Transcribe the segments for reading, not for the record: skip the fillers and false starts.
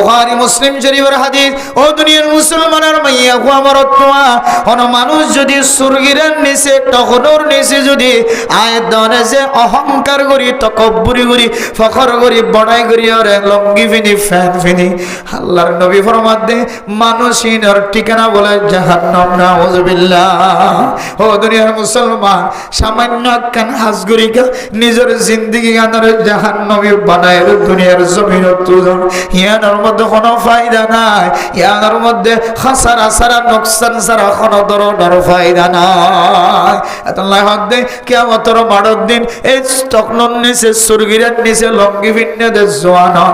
বুখারী মুসলিম শরীফের হাদিস। ও দুনিয়ার মুসলমানের মাইয়া গো আমার তোয়া কোন মানুষ যদি সুরগিরের নিচে টকনোর নিচে যদি আয়াত দনে যে অহংকার করি তকব্বুরি করি ফখর করি বড়াই করি আরে লঙ্গি ফিনি ফ্যান ফিনি আল্লাহর নবী ফরমাত দে মানুষিনের ঠিকানা বলে জাহান্নাম নাউযুবিল্লাহ। ও দুনিয়ার মুসলমান সামান্য কান হাজগুরিকা নিজের জিন্দেগি গানের জাহান্নামী বানায় দুনিয়ার জমিন তুজন ইয়ার মধ্যে কোনো ফায়দা নাই, ইয়ার মধ্যে খাসারা সারা নোকসান সারা কোনো ধরনের ফায়দা নাই। আল্লাহ হক দে কিয়ামতের মাড়র দিন এই তকনন নিচে সুরগিরের নিচে লঙ্গি ভিন্নে দে জওয়ানা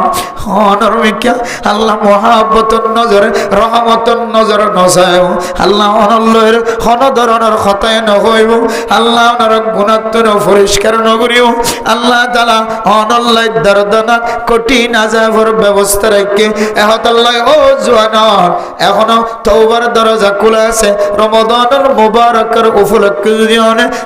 হনর মিকা আল্লাহ মহাব্বতর নজরে রহমতর নজরে নসায় আল্লাহ অনল্লের কোন ধরনের খতায় নহইব আল্লাহ ওনার গুণাত্মর পরিষ্কার নগরিও আল্লাহ তাআলা অনল্লাই দর্দনা কঠিন আযাবের ব্যবস্থা রাখে এহতাল্লাহ। ও জওয়ান এখনো তওবার দরজা খোলা আছে, রমাদানের মুবারকের উপলক্ষে যদি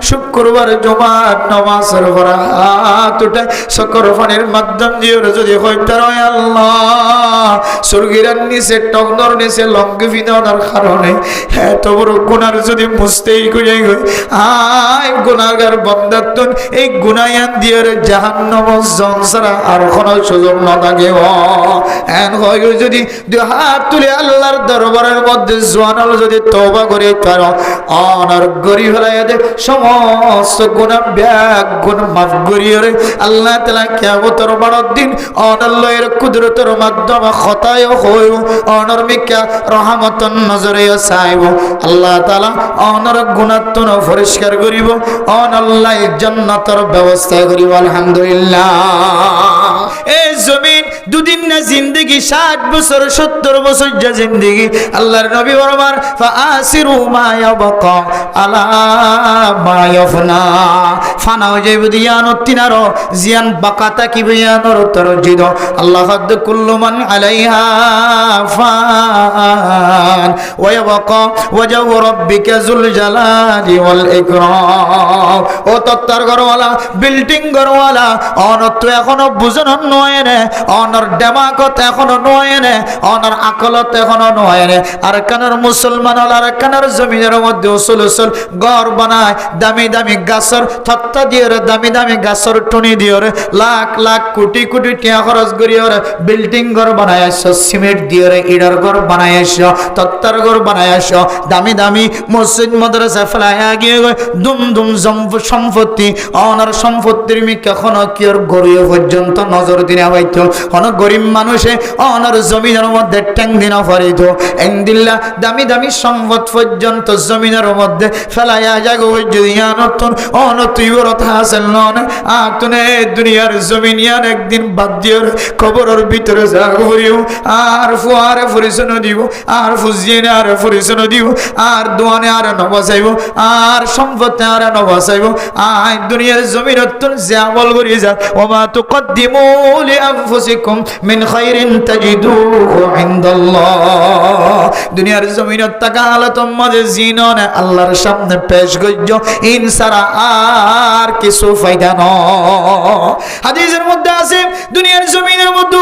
শুক্রবার জুমার নামাজের পর হাত উঠে সকর ফানির মাধ্যম দিয়ে যদি হইতে রয় আল্লাহ সুরগিরার নিচে টকনর নিচে লঙ্গি ফিনার কারণে এত বড় গুনার যদি মুস্তেই করে আয় গুনাহগার বান্দাতুন এই গুনায়ান দিয়ে জাহান্নাম জনসারা আর কোনো সুযোগ না থাকে। এন হয় যদি দুই হাত তুলে আল্লাহর দরবারের মধ্যে জওয়ানাল যদি তওবা করে তার অনার গরি ফেলাইয়া দে সমস্ত গুনাহ ব্যাগ গুনাহ মাফ করিয়ে রে আল্লাহ তাআলা কিয়ামতের বড় দিন অনাল্লাহর কুদরতের মাধ্যমে খতায় হইও অনর মিকা রহমতন নজরে চাইব আল্লাহ তাআলা অনর গুনাহতন পরিষ্কার করিব অনাল্লাহ জান্নাতের ব্যবস্থা করিব আলহামদুলিল্লাহ। এই জমিন দুদিন না জিন্দেগি 60 বছর 70 বছর যা জিন্দেগি আল্লাহর নবী ফরমান ফাআসিরু মা ইয়াবকা আলা মা ইয়াফনা ফানা যাইব দিয়ানত তিনারো জিয়ান বাকাতা কি বিয়ানর তরজিদ আল্লাহ হাদ কুল্লু মান আলাইহা ফান ওয়া ইয়াবকা ওয়াজহু রাব্বিকা যুল জালালি ওয়াল ইকরাম। ও তত্তার ঘরওয়ালা বিল্ডিং ঘরওয়ালা অনত এখনো বুঝন নয় রে অনর দেমাগত এখনো নয় রে অনর আকলত এখনো নয় রে আর কানার মুসলমান আর কানার জমিনের মধ্যে উসুল উসুল ঘর বানায় দামি দামি গাছর তত্তা দিয়ে দামি দামি গাছর টুনি দিয়ে লাখ লাখ কোটি কোটি টাকা খরচ করিয়ে বিল্ডিং ঘর বানায় আসছো সিমেন্ট দিয়ে ইটার ঘর বানায় আসছো তত্তার ঘর বানায় আসছো দামি দামি মসজিদ মাদ্রাসা ফেলায় গিয়ে দুম দুম সম্পত্তি অনার সম্পত্তির মি কখনো কি ওর গরিব পর্যন্ত নজর দিনে হইতো অন গরিব মানুষে অনার জমিনের মধ্যে ট্যাং দিনা ফারিত এন্দিল্লা দামি দামি সম্পদ পর্যন্ত জমিনের মধ্যে ফেলাইয়া যাগো যদি নতুন অনতুইবরত হাসিল নন আতুনে দুনিয়ার জমিনিয়ার একদিন বাদ দিয়ে কবরের ভিতরে যাগরিও আর ফুয়ারে পরিচন্ন দিব আর ফুজিয়ে আর পরিচন্ন দিব আর দোয়ানে আর নবাসাইব আর সম্পদে আর নবাসাইব আই দুনিয়ার জমিনত যে আমল করি যা ওমা তুকদ্দিমু লিআনফুসিকুম মিন খাইরিন তাজিদুহু ইনদাল্লাহ। দুনিয়ার জমিনত টাকা আল্লাহ তোমাদের জিননে আল্লাহর সামনে পেশ করছো ইনসারা আর কিছু ফায়দা ন। হাদিসের মধ্যে আছে দুনিয়ার জমিনের মধ্যে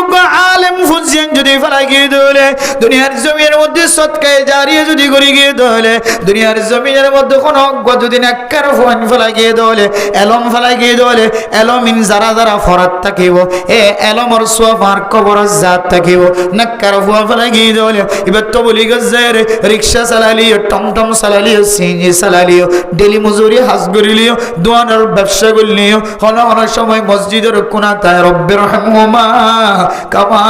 আলেম ফুজিয়ান যদি ফেলা গিয়ে দলে দুনিয়ার জমিনের মধ্যে সদকায়ে জারিয়া যদি করি গিয়ে দলে দুনিয়ার জমিনের মধ্যে কোনো যদি নেককার ফোন ফেলা গিয়ে দলে এলম ফেলা গিয়ে দলে এলমিন যারা যারা ফরাত থাকিব এ এলমর সোয়াফার কবর জাত থাকিব নেককার ফোন ফেলা গিয়ে দলে এবার তো বলি গজে রিক্সা চালালিও টমটম চালালিও সিএনজি চালালিও ডেলি মজুরি হাজ করিলিও দোয়ানের ব্যবসা করলিও হলো অনেক সময় মসজিদের কোনা তাই রব্বির রহমা কামা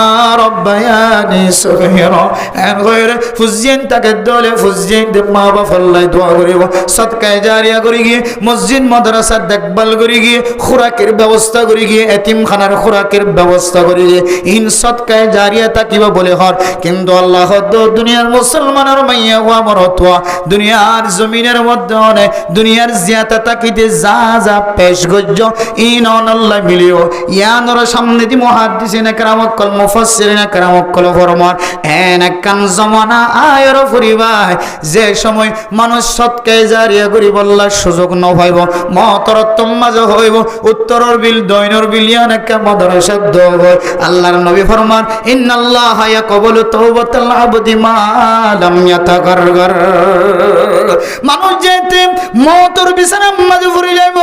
রব্বায়ানি সগীরা এন গয়রে ফুজিয়েন তাকে দলে ফুজিয়েন দে মা বাবা ফল্লাই দোয়া করিব সদকায়ে জারিয়া করি গিয়ে মসজিদ মাদ্রাসা দেখভাল করি গিয়ে খোরাকের ব্যবস্থা করি গিয়ে এতিমখানার খোরাকের ব্যবস্থা করি গিয়ে ইন সদকায়ে জারিয়া তাকিবা বলে হর কিন্তু আল্লাহ দুনিয়ার মুসলমানের মাইয়া ওয়া মরতওয়া দুনিয়ার জমিনের মধ্যে অনেক দুনিয়ার জিয়াতা তাকিতে যা যা পেশ গজ্জ ইন আল্লাহ মিলিও ইয়ানর সামনে দি মুহাদ্দিসিন کرام কল মুফাসসিরিন کرام কল ফরমান এন একখান জমানা আয়র ফুরিবাই যে সময় মানুষ সৎকায় জারিয়া করি বললার সুযোগ ন হইব মহতরত্তম মাঝে হইব উত্তরর বিল দৈনর বিলিয়ান একটা মাদ্রাসার দোয় আল্লাহর নবী ফরমান ইন্নাল্লাহা ইয়াকবালু তাওবাতাল আবদি মা লাম ইয়াতাগারগার মানুষ যেতে মওতর বিছানার মাঝে পড়ে যাইব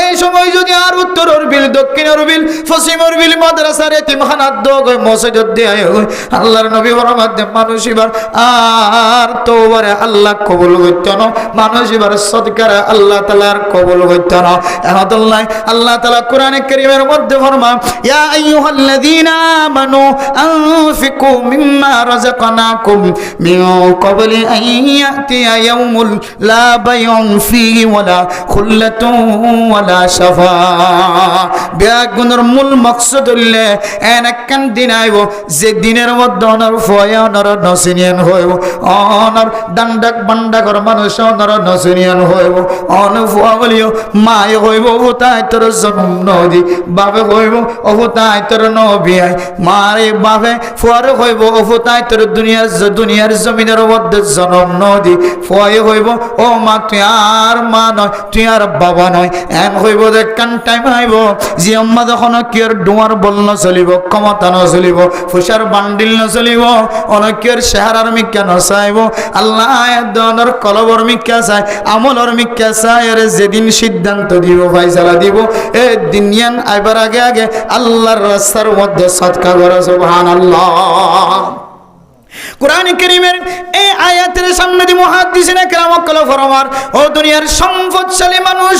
এই সময় যদি আর উত্তরর বিল দক্ষিণের বিল পশ্চিমের বিল মাদ্রাসার এতিমখানার দোয় মসজিদ দেয় আল্লাহর নবী ফরমান মানুষ এবার আর তওবারে আল্লাহ কবুল করত না মানুষ এবার সদকারে আল্লাহ তাআলার কবুল করত না আল্লাহ আল্লাহ তাআলা কোরআনে কারীমের মধ্যে ফরমান ইয়া আইয়ুহাল্লাযীনা আমানু আনফিকু মিম্মা রাযাকনাকুম মিন ক্বাবলি আন ইয়াতিয়া ইয়াউমুল লা বাইউন ফীহি ওয়ালা খুল্লাতুন ওয়ালা শাফাআ বিয়াগুনের মূল মাকসাদ হইলে একখান দিন আইব যে দিনের মধ্যে অনর ফয়া অনর নসিনিয়ান হইব অনর ডান্ডাক বান্ডাকর মানুষ অনর নসিনিয়ান হইব অন ফুয়া বলিও মায় হইব ওতাই তোর জন্ম নদী বাবে হইব ওতাই তোর নবিয়াই মারে বাবে ফুয়ার হইব ওতাই তোর দুনিয়ার জমিনের মধ্যে জন্ম নদী ফুয়াই হইব ও মা তুই আর মা নয় তুই আর বাবা নয় এন হইব দেখকান টাইম আইব যে আম্মা যখন কিয়র ডুয়ার বল ন চলিব ক্ষমতা ন চলিব ফুসার বান্ডিল ন চলিব অনকিয়র চেহারার মিক্কা নচাইব আল্লাহ দনের কলবর মিক্কা চাই আমলর মিক্কা চাই আরে যেদিন সিদ্ধান্ত দিব ফাইসালা দিব এ দিনিয়ান আইবার আগে আগে আল্লাহর রাস্তার মধ্যে সদকা করা সুবহানাল্লাহ কোরআন কারীমের এই আয়াতের সামনে দি মুহাদ্দিসিনে কেরাম কল ফরমার ও দুনিয়ার সম্পদশালী মানুষ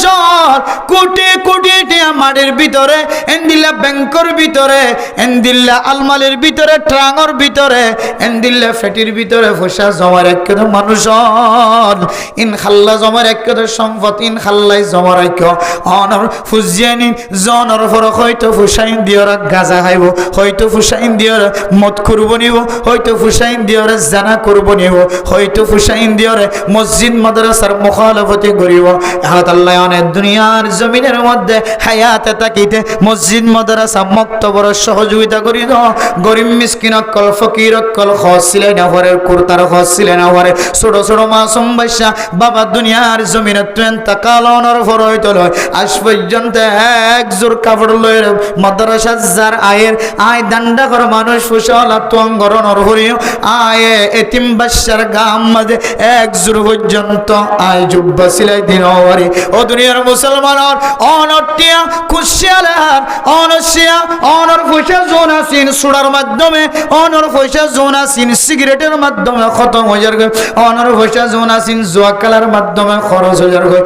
কোটি কোটি টাকা মাটির ভিতরে এন্দিল্লা ব্যাংকের ভিতরে এন্দিল্লা আলমালির ভিতরে ট্রাঙর ভিতরে এন্দিল্লা ফেটির ভিতরে পয়সা জমা রাখে মানুষ ইন খাল্লা জমা রাখে সম্পদ ইন খাল্লাই জমা রাখে অনর ফুজিয়ানি জনর ফর হয়তো ফুসাইন দিয়রা গাজা খাইব হয়তো ফুসাইন দিয়রা মদ করব নিব হয়তো ফুসাইন দিয়রে জানা করব নিব হয়তো ফুসাইন দিয়রে মসজিদ মাদ্রাসার মুখালাফতি করিব আল্লাহ তাআলা অনেক দুনিয়ার জমিনের মধ্যে হায়াতে তাকিতে মসজিদ মাদ্রাসা মক্তবর সহযোগিতা করি দাও গরিব মিসকিন অকল ফকির অকল খসিলেন হরে কুরতার খসিলেন হরে ছোট ছোট মাসুম বাচ্চা বাবা দুনিয়ার জমিনে ট্রেন তাকালনের ফরই তলয় আজ পর্যন্ত এক জোর কাপড় লয়ের মাদ্রাসা যার আয়ের আয় দান্ডা কর মানুষ ফুসালা তুঙ্গরনর হরিও আয়ে এতিম বাচ্চার গাম মাঝে এক জোর পর্যন্ত আয় জুব্বা সিলাই দিন হরে ও দুনিয়ার মুসলমানর অনটিয়া কুশিয়ালার অনশিয়া অনর ফুসা জোনাসিন সুড়ার মাধ্যমে অনর ফুসা জোনাসিন সিগারেটের মাধ্যমে খতম হয়ে যাবে অনর ফুসা জোনাসিন জোয়া কালার মাধ্যমে খরচ হয়ে যাবে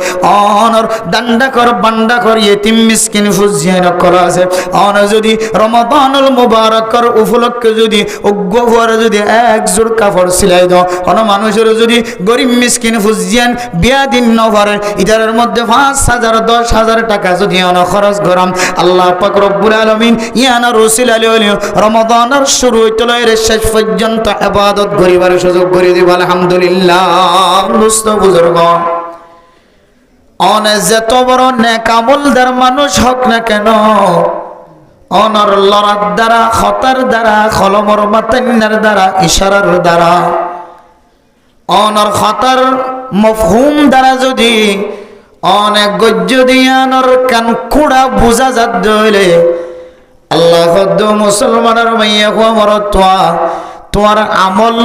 অনর দান্ডা কর বান্ডা কর ইতিম মিসকিন ফুজিয়ান করা আছে অন যদি রমাদানুল মুবারকর উপলক্ষে যদি উগ্র যদি এক জোর কাপড় সিলাই দাও অন মানুষের যদি গরিব মিসকিন ফুজিয়ান বিয়া দিন ন পারে ইদারের মধ্যে 5,000 10,000 টাকা যদি অন খরচ গরম আল্লাহ পাক রব্বুল আলামিন ইয়ানা রাসূল আলাইহি রমাদানের শুরু হইতে লয়ের শেষ পর্যন্ত ইবাদত করিবার সুযোগ করে দিব আলহামদুলিল্লাহ দোস্ত বুজুর্গ অনে যত বড় নেক আমলদার মানুষ হোক না কেন অনর লড়ার দ্বারা খতার দ্বারা কলমর মাতান্নার দ্বারা ইশারার দ্বারা অনর খতার মফহুম দ্বারা যদি অনেক গজ্য দিয়ানর কান কুড়া বুঝা যাত হইলে আল্লাহ খদ্দ মুসলমানের মাইয়া খবর তোমার আমল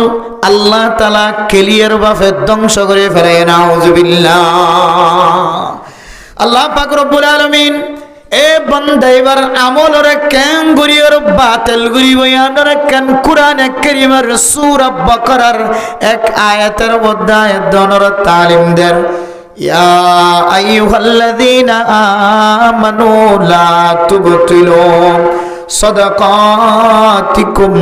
আল্লাহ তাআলা ক্লিয়ার ভাবে ধ্বংস করে ফেলে নাউজুবিল্লাহ আল্লাহ পাক রব্বুল আলামিন এ বান্দা এবার আমলরে কেন গরিয়র বাতিল গরি বয়ানর কেন কুরআনে কারীমের সূরা বাকারার এক আয়াতের মধ্যে দনর তালিম দেন ইয়া আইয়ুহাল্লাযীনা আমানু লা তুবতিলু সাদাকাতিকুম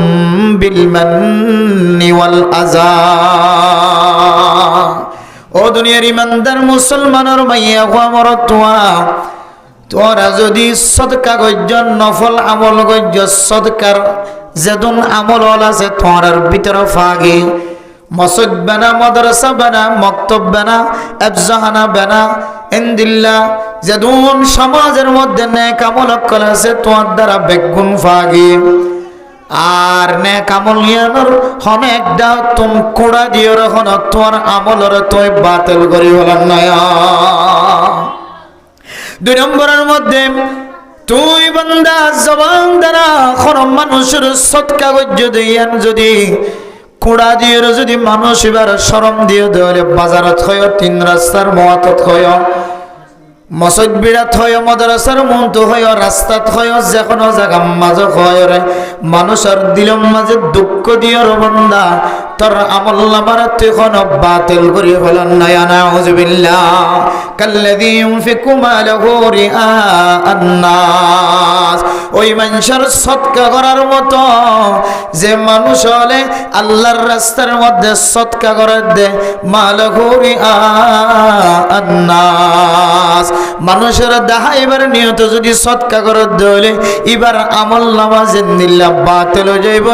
বিল মান্নি ওয়াল আযা ও দুনিয়ার ইমানদার মুসলমানের মাইয়া ওয়া তোরা যদি সদকা গজ্জ নফল আমল গজ্জ সদকার যেদুন আমল আছে তোরার ভিতরে ফাগে মসজিদ বানা মাদ্রাসা বানা মক্তব বানা আফজাহানা বানা ইনদিল্লাহ যেদুন সমাজের মধ্যে নেক আমল আছে তোর দ্বারা বেগুন ফাগে আর নেক আমল ইয়ানোর অনেকটা তুম কোড়া দিও রখন তোমার আমলর তুই বাতিল করি হলাম নয়। 2 নম্বরের মধ্যে তুই বান্দা জবান দ্বারা কোন মানুষের সৎকা যদি যদি কোড়া দিয়ে যদি মানুষ এবার শরম দিয়ে দেওয়ালে বাজারত হয় 3 রাস্তার মহাতত হয় মসজিদ বিরাট হয় মাদ্রাসার মন্ত হয় রাস্তাত হয় যে কোনো জায়গা মাঝে হয় রে মানুষের দিলম মাঝে দুঃখ দিয়ে বান্দা তোর আমল নামার তুই কোন বাতিল করি হলেন না নাউযুবিল্লাহ। কাল্লাযী ইউনফিকু মালাহু রিআ আন-নাস, ওই মানুষের সদকা করার মতো যে মানুষ হলে আল্লাহর রাস্তার মধ্যে সদকা করে দে মালাহু রিআ আন-নাস, মানুষের দেখাইবার নিয়ত যদি সদকা করে দেলে এবার আমল নামা জিন্দিল্লাহ বাতিল হয়ে যাইব।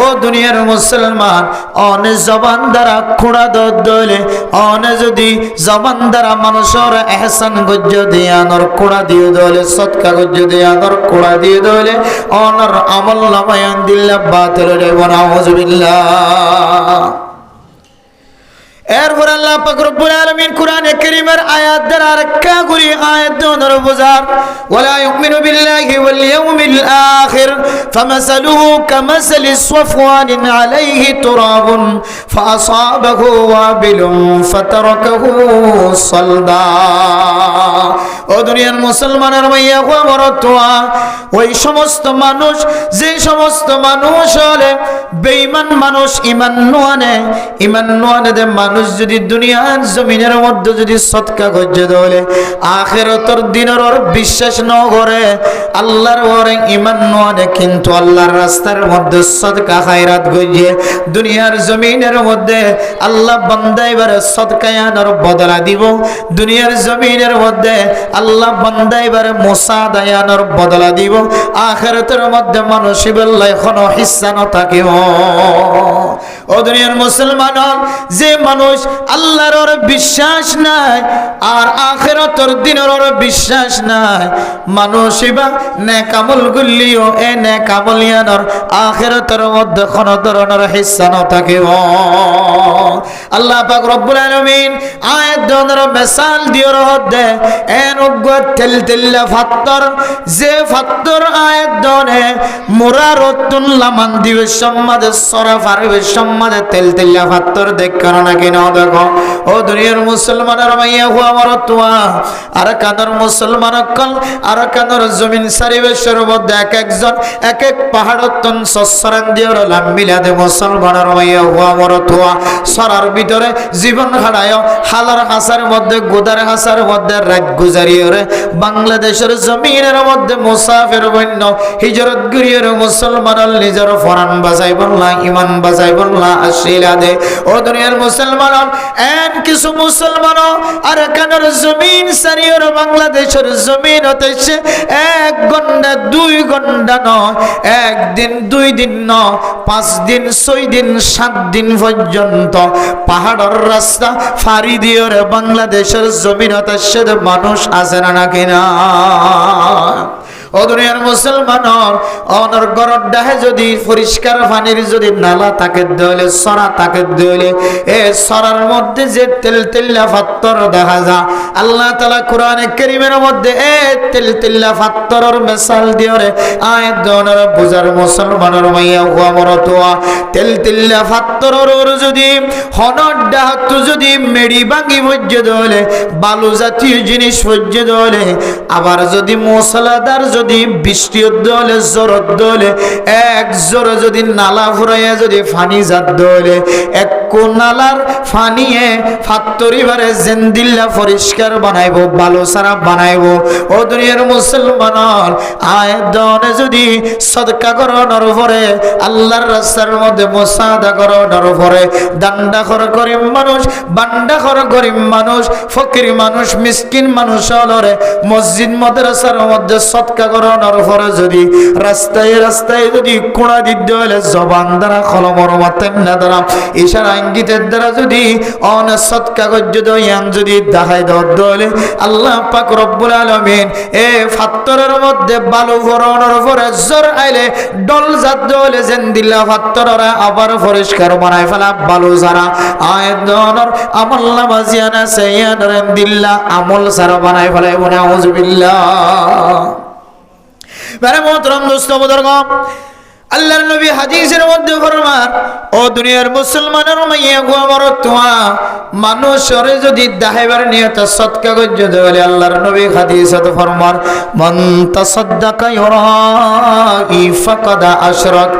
ও দুনিয়ার মুসলমান অনে জবান দ্বারা খুঁড়া দলে অনে যদি জবান দ্বারা মানুষের এহসান গজ্জ দিয়ে আনর খুঁড়া দিয়ে দলে সদকা গজ্জ দিয়ে আনর খুঁড়া দিয়ে দলে অনর আমল নামা জিন্দিল্লাহ বাতিল হয়ে যাইব। নাউযুবিল্লাহ। এরপর আল্লাহ পাক রব্বুল আলামিন কোরআনে কারীমের আয়াত দ্বারা আরেকটা করে আয়াত দনর বুঝার ওয়ালা ইউমিনু বিল্লাহি ওয়াল ইয়াউমিল আখির ফামাসালুহু কামাসালি সাফওয়ানিন আলাইহি তুরাবুন ফাআসাবাহু ওয়াবিলুন ফাতারাকাহু সালদা। ও দুনিয়ার মুসলমানের মাইয়া গো মরতোয়া, ওই সমস্ত মানুষ যে সমস্ত মানুষ হলে বেঈমান মানুষ ঈমান নোয়ানে দে মানুষ যদি দুনিয়ার জমিনের মধ্যে যদি সদকা গজ্জে দলে আখিরাতের দিনের ওর বিশ্বাস ন করে আল্লাহর ওরে ঈমান নয় কিন্তু আল্লাহর রাস্তার মধ্যে সদকা খায়রাত গজ্জে দুনিয়ার জমিনের মধ্যে আল্লাহ বান্দা এবারে সদকা আনার বদলা দিব। দুনিয়ার জমিনের মধ্যে আল্লাহ বান্দা এবারে মুসাদা আনার বদলা দিব। আখিরাতের মধ্যে মানুষ ইবাল্লাহ কোনো হিস্সা ন থাকিব। ও দুনিয়ার মুসলমান যে মানুষ আল্লাহর ওর বিশ্বাস নাই আর আখিরাতের দিনের ওর বিশ্বাস নাই মানুষ ইবা নেক আমল গুলিও এ নেক আমল ইয়ানোর আখিরাতের মধ্যে কোনো ধরনের হিস্সা ন থাকিব। আল্লাহ পাক রব্বুল আলামিন আয়াত দনের মিসাল দিয়ে রহদে এন উগ্র তেলতেল্লা ফাত্তর যে ফাত্তর আয়াত দনে মুরারতুন লামান দিবে সম্মাদে সরা ফারবে সম্মাদে তেলতেল্লা ফাত্তর দেখ কারণা কিনা দেখো। ও দুনিয়ার মুসলমানের মাইয়া হুয়া মরতুয়া আর কাদর মুসলমান কল আর কাদর জমিন সারিবেশের মধ্যে এক একজন এক এক পাহাড়তন সসরান দিয়ে লাম্বিলাদে মুসলমানের মাইয়া হুয়া মরতুয়া সরার ভিতরে জীবন হারায় হালার হাসার মধ্যে গোদার হাসার মধ্যে রাত গুজারিয়ে রে বাংলাদেশের জমিনের মধ্যে মুসাফির বন্য হিজরত গরিয়ের মুসলমানের নিজের ফরান বাজাই বললা ইমান বাজাই বললা আশিলা দে। ও দুনিয়ার মুসলমান এন কিছু মুসলমান আর কানের জমিন সারিয়ের বাংলাদেশের জমিন হতেছে 1 ঘন্টা 2 ঘন্টা নয়, 1 দিন 2 দিন নয়, 5 দিন 6 দিন 7 দিন পর্যন্ত পাহাড়ের রাস্তা ফাড়ি দিয়ে বাংলাদেশের জমিন হতেছে মানুষ আছে না নাকি না। ও দুনিয়ার মুসলমান অনর গরর ডাহে যদি পরিষ্কার পানির যদি নালা থাকে দলে সরা থাকে দলে এ সরার মধ্যে যে তেলতেল্লা পাথর দেখা যায় আল্লাহ তাআলা কোরআনে কারীমের মধ্যে এ তেলতেল্লা পাথরের মিসাল দিয়ে আয়াত দনের বুঝার মুসলমানের মাইয়া ও মরতোয়া তেলতেল্লা পাথরের যদি হনর ডাহত যদি মেডি ভাঙি বজ্জে দলে বালু জাতীয় জিনিস বজ্জে দলে আবার যদি মুসলাদার যদি বৃষ্টি দলে জোর দলে এক জোরে যদি নালা ফুরাইয়া যদি ফানি জাত দলে এক নালার ফানিয়ে ফাত্তরিবারে জেন্দিল্লা পরিষ্কার বানাইব ভালো সারা বানাইব। ও দুনিয়ার মুসলমান আয়াত দনে যদি সদকা করানোর পরে আল্লাহর রাস্তার মধ্যে মুসাদা করানোর পরে দান্ডা খর গরিব মানুষ বান্ডা খর গরিব মানুষ ফকির মানুষ মিসকিন মানুষ হলরে মসজিদ মাদ্রাসার মধ্যে সদকা করানোর পরে যদি রাস্তায় রাস্তায় যদি কোড়া দিতে হলে জবান দ্বারা কলমর মাতেন না দ্বারা ইশারা ইঙ্গিতের দ্বারা যদি সৎকা ইয়ান যদি দেখাই দলে আল্লাহ পাক রব্বুল আলামিন এ ফাত্তরের মধ্যে বালু ভরানোর পরে জ্বর আইলে ডল জাত দলে যেন দিলা ফাত্তররা আবার পরিষ্কার বানাই ফেলা বালু যারা আয়দনর আমল নামাজিয়ানা সাইয়ানর দিল্লা আমল সারা বানাই ফেলাই বলে আউযুবিল্লাহ। মেরে মোহতরম দোস্ত বুজুর্গ, আল্লাহর নবী হাদিসের মধ্যে ফরমান, ও দুনিয়ার মুসলমানের মাইয়া গো আমার তোয়া মানুষের যদি দাহাইবার নিয়ত সদকা গজ্জ দেওয়ালে আল্লাহর নবী হাদিসত ফরমান, মান তাসাদদাকা ইউরাই ফাকাদ আশরাক।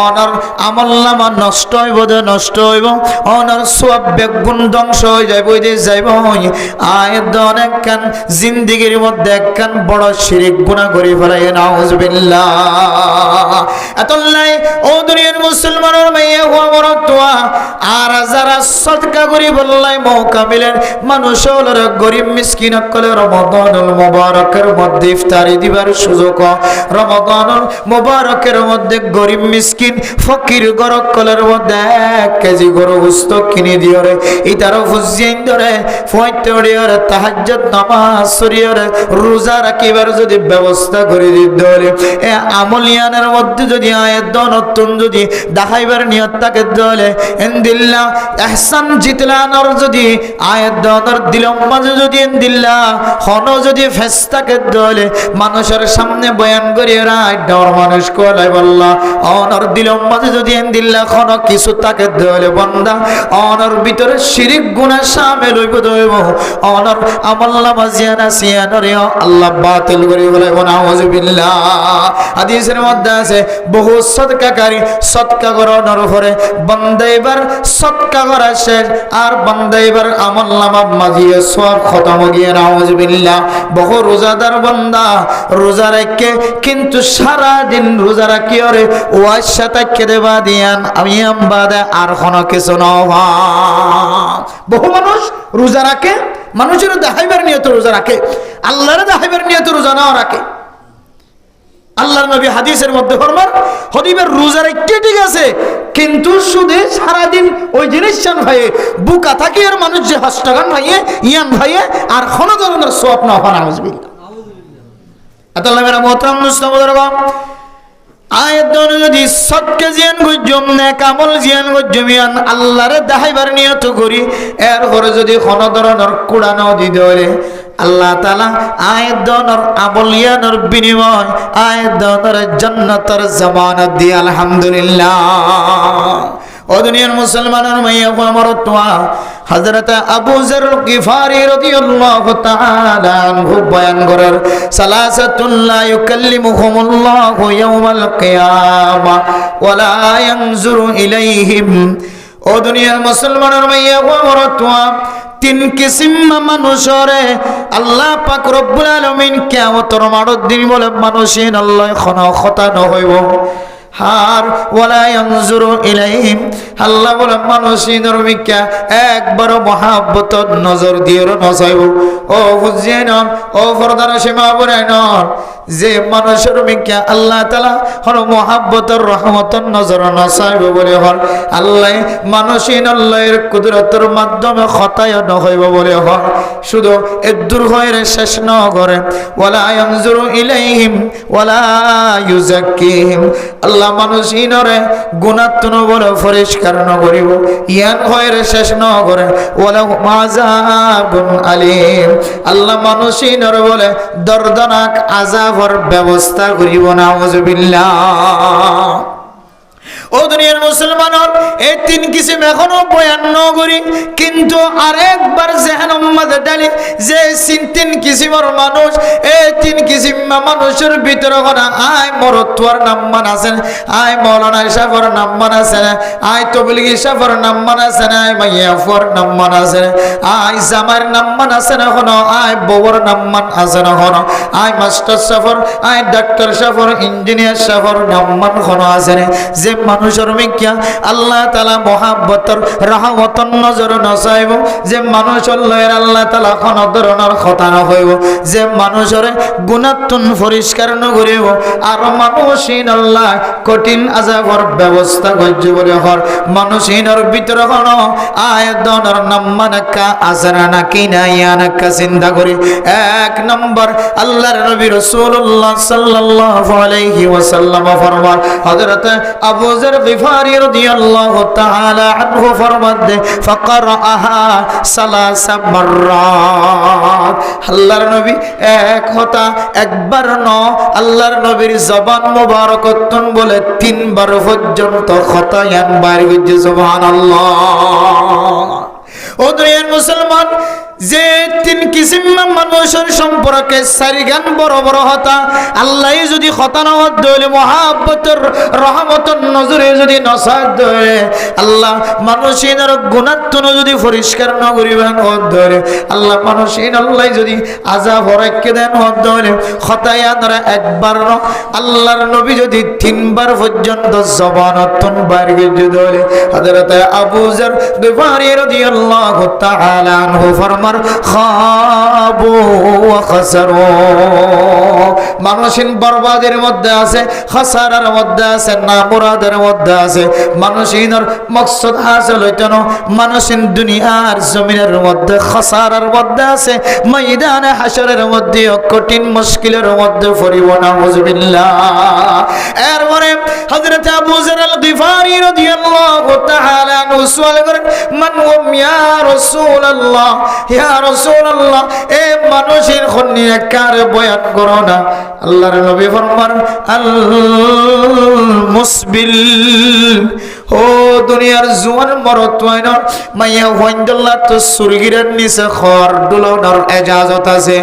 অনার আমলনামা নষ্ট হইব দে নষ্ট হইব, অনার সওয়াব বেগুন ধ্বংস হয়ে যাইব দে যাইব। আয়াত অনেক কান জিন্দেগির মধ্যে একখান বড় শিরক গুনাহ করে ফেলাই নাউজুবিল্লাহ। এতলাই ও দুনিয়ার মুসলমানের মাইয়া হওয়া বড় তোয়া আর যারা সদকা করি বললাই মওকামিলের মানুষ হলের গরিব মিসকিন কলে রমাদানুল মুবারকের মধ্যে ইফতারি দিবার সুযোগ, রমাদানুল মুবারকের মধ্যে গরিব মিসকিন ফকির গরক কলের মধ্যে 1 কেজি গরু গোশত কিনে দিওরে ইতার ফুজিন ধরে ফয়তড়িয়র তাহাজ্জুদ নামাজ সরিয়র রোজা রাখিবার যদি ব্যবস্থা করে দিতে হলে এ আমলিয়ানের মধ্যে যদি আয়াত নতুন যদি দেখাইবার নিয়ত থাকে দলে ইনদিল্লাহ ইহসান জিতলানোর যদি আয়াত দর দিলম মাঝে যদি ইনদিল্লাহ হন যদি ফেস্তাকে দলে মানুষের সামনে বয়ান করিয়ে রায় ডর মানুষ কলাই বললা অনর দিলম মাঝে যদি ইনদিল্লাহ হন কিছু তাকে দলে বান্দা অনর ভিতরে শিরিক গুনাহ শামিল হইব দইব অনর আমল নামাজিয়ানা সিয়ানরে আল্লাহ বাতিল করি বলে নাউযুবিল্লাহ। হাদিসের মধ্যে আছে বহু সদকাকারী সদকা করানোর পরে বান্দা এবার সদকা করা শেষ আর বান্দা এবার আমলনামা মাঝিয়ে সওয়াব খতম গিয়ে নাউযুবিল্লাহ। বহু রোজাদার বান্দা রোজা রাখে কিন্তু সারা দিন রোজা রাখি ওরে ওয়াজ সাথে খেতে বাদিয়ান আমি আমবাদে আর কোনো কিছু নওয়া। বহু মানুষ রোজা রাখে, মানুষের দেখাইবার নিয়ত রোজা রাখে, আল্লাহর দেখাইবার নিয়ত রোজা নাও রাখে। আল্লাহর নবী হাদিসের মধ্যে ফরমান, হদিবের রোজা রাখতে ঠিক আছে কিন্তু শুধু সারা দিন ওই জিনিস চান ভাইয়ে বুকা থাকে আর মানুষ যে হস্তগান ভাইয়ে ইয়ান ভাইয়ে আর কোনো ধরনের সওয়াব না হয় নাউযুবিল্লাহ। আল্লাহ মেরা মোহতারাম মুসলিম আয়াত যদি সদকা জিয়ান গজ্জম নেক আমল জিয়ান গজ্জমিয়ান আল্লাহরে দেখাইবার নিয়ত করি এরপরে যদি কোনো ধরনের কুড়ানো দিতে হলে আল্লাহ তাআলা আয়াত দনর আমলিয়ানোর বিনিময় আয়াত দনর জান্নাতের জামানত দিয়ে আলহামদুলিল্লাহ। ও দুনিয়ার মুসলমানের মাইয়া আমার তোয়া হযরত আবু যর গিফারি রাদিয়াল্লাহু তাআলা আনহু বয়ান করার সালাসাতুন লা ইউকাল্লিমুহুমুল্লাহু ইয়াওমাল কিয়ামা ওয়া লা ইয়ানজুরু ইলাইহিম। ও দুনিয়ার মুসলমানের মাইয়া আমার তোয়া 3 কিসিম মানুষরে আল্লাহ পাক রব্বুল আলামিন কিয়ামতের মাঠত দিন বলে মানুষের আল্লাহ খনা খতা নহইব হার ওয়ালা ইয়ানজুরু ইলাইহিম। আল্লাহ বলে মানুষের মিকা একবার মহাব্বতর নজর দিয়ে নসাইব। ও বুঝেন ও ফরদার সীমা বলেন যে মানুষের মিকা আল্লাহ তাআলা হল মহাব্বতর রহমতর নজর নসাইব বলে হল আল্লাহ মানুষের আল্লাহর কুদরতের মাধ্যমে খতায় নহইব বলে হল শুধু এদুর হয়ে শেষ ন করে ওয়ালা ইয়ানজুরু ইলাইহিম ওয়ালা ইউযাক্কিহিম। আল্লাহ মানুষিনরে গুনাহ বলে পরিষ্কার ন করিব ইয়ান হয়ে শেষ ন করে ওয়ালা আযাবুন আলীম। আল্লাহ মানুষিনরে বলে দর্দনাক আযাবের ব্যবস্থা করিব নাউযুবিল্লাহ। ও দুনিয়ার মুসলমানর এই 3 কিসিম এখনো বয়ান ন করি কিন্তু আরেকবার জেহান উম্মতে ডালি যে 3 কিসিমের মানুষ এই 3 কিসিম মানুষের ভিতরে কোনা আয় মরতুয়ার নাম মান আছে, আয় মাওলানা ইশাফর নাম মান আছে, আয় তবলিগি ইশাফর নাম মান আছে, আয় মাইয়াফর নাম মান আছে, আয় জামার নাম মান আছে না কোন, আয় ববর নাম মান আছে না কোন, আয় মাস্টার সাফর, আয় ডাক্তার সাফর, ইঞ্জিনিয়ার সাফর নাম মান কোন আছে যে মানুষের মিকিয়া আল্লাহ তাআলা মহাব্বতর রহমতর নজর নসাইব যে মানুষের লয়ের আল্লাহ তাআলা কোন ধরনের কথা না হইব যে মানুষের গুনাহতুন পরিষ্কার নগরিব আর মানুষিন আল্লাহ কঠিন আযাবের ব্যবস্থা করছে বলে হর মানুষিনের ভিতরে কোন আয়াতর নাম মানাকা আজরা নাকি না ইয়ানাকা চিন্তা করি এক নম্বর আল্লাহর নবী রাসূলুল্লাহ সাল্লাল্লাহু আলাইহি ওয়াসাল্লাম ফরমান হযরত আবু যর গিফারি রাদিয়াল্লাহু তাআলা আনহু ফরমাতে ফাকরাহা সালাসা মাররাত আল্লাহর নবী এক হতা একবার ন আল্লাহর নবীর জবান মুবারকতন বলে তিনবার পর্যন্ত খতায়ান বাইর হইছে সুবহানাল্লাহ ও দুনিয়ার মুসলমান যে তিন কিসিম মানুষের সম্পর্কে সারিগান বড় বড় হতা আল্লাহ যদি খতা না হত হইলে মহাব্বতের রহমতের নজরে যদি নসাদ ধরে আল্লাহ মানুষের গুণাত্মন যদি পরিষ্কার না করিবেন হত ধরে আল্লাহ মানুষের আল্লাহ যদি আযাব হরাইকে দেন হত ধরে খতায়ানরা একবার ন আল্লাহর নবী যদি তিনবার পর্যন্ত জবানতন বাইর করে ধরে হযরত আবু যর গিফারি রাদিয়াল্লাহু তাআলা আনহু ফরমান খাবু ওয়া খাসারু মানুষিন বরবাদের মধ্যে আছে খাসারার মধ্যে আছে না মুরাদের মধ্যে আছে মানুষিনের মকসদ হাসিল হইতো না মানুষিন দুনিয়ার জমিনের মধ্যে খাসারার মধ্যে আছে ময়দানে হাশরের মধ্যে কঠিন মুশকিলের মধ্যে পড়িব নাউযুবিল্লাহ এরপরে হযরত আবু যর আল গিফারি রাদিয়াল্লাহু তাআলা আনহু সুয়াল করেন মান হুম ইয়া রাসূলুল্লাহ ইয়া রাসূলুল্লাহ এ মানুষের খন্নিয়া কারে বয়ান করো না আল্লাহর নবী ফরমান আল মুসবিল ও দুনিয়ার জোয়ান মরত হয় না মাইয়া ওয়াইন্দাল্লাহ তো সুরগিরের নিচে খর দুলনার ইজাজত আছে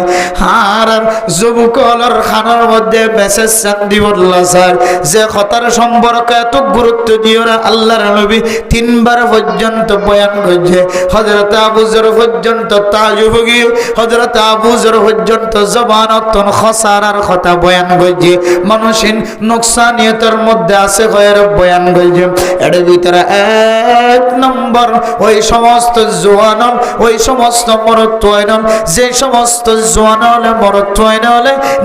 আর যুবকলর খানার মধ্যে মেসেজ চান্দি বললা স্যার যে খতার সম্পর্কে এত গুরুত্ব দিও না আল্লাহর নবী তিনবার পর্যন্ত বয়ান করছে হযরত আবু যর পর্যন্ত তাজুব গিয়ে হযরত আবু যর পর্যন্ত জবানতন খসারার কথা বয়ান করছে মানুষিন নোকসানিয়তের মধ্যে আছে খয়ের বয়ান করছে এর ভিতরে এক নম্বর ওই সমস্ত জওয়ানল ওই সমস্ত মরত্বয়ন যে সমস্ত জওয়ানল মরত্বয়ন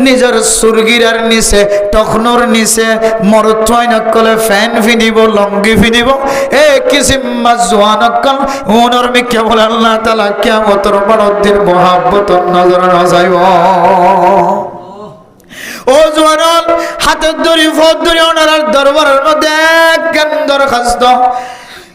নিজের সুরগিরার নিচে টখনর নিচে মরত্বয়ন কলে ফ্যান ফিনিব লঙ্গি ফিনিব এ কিসিম জওয়ানকল ওনর মিকে বলে আল্লাহ তাআলা কিয়ামতের বড়দিন মহাব্বতর নজর নজাইব ও জওয়ানল হাতের দড়ি ফদ দড়ি ওনার দরবারের মধ্যে কেন দরখাস্ত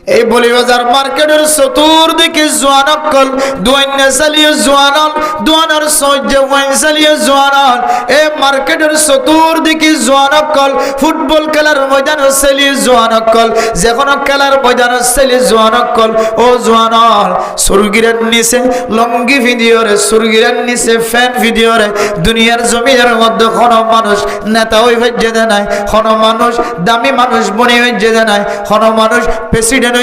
এই বলিবাজার মার্কেটের চতুর্দিকে জোয়ানকল দুয়ান্না চালিয়ে জোয়ানল দুয়ানার সহ্য ওয়াইন চালিয়ে জোয়ানল এই মার্কেটের চতুর্দিকে জোয়ানকল ফুটবল খেলার ময়দান চালিয়ে জোয়ানকল যে কোনো খেলার ময়দান চালিয়ে জোয়ানকল ও জোয়ানল সুরগিরের নিচে লঙ্গি ভিডিওরে সুরগিরের নিচে ফ্যান ভিডিওরে দুনিয়ার জমিনের মধ্যে কোনো মানুষ নেতা হয়ে যেতে নাই কোনো মানুষ দামি মানুষ বনে হয়ে যেতে নাই কোনো মানুষ প্রেসিডেন্ট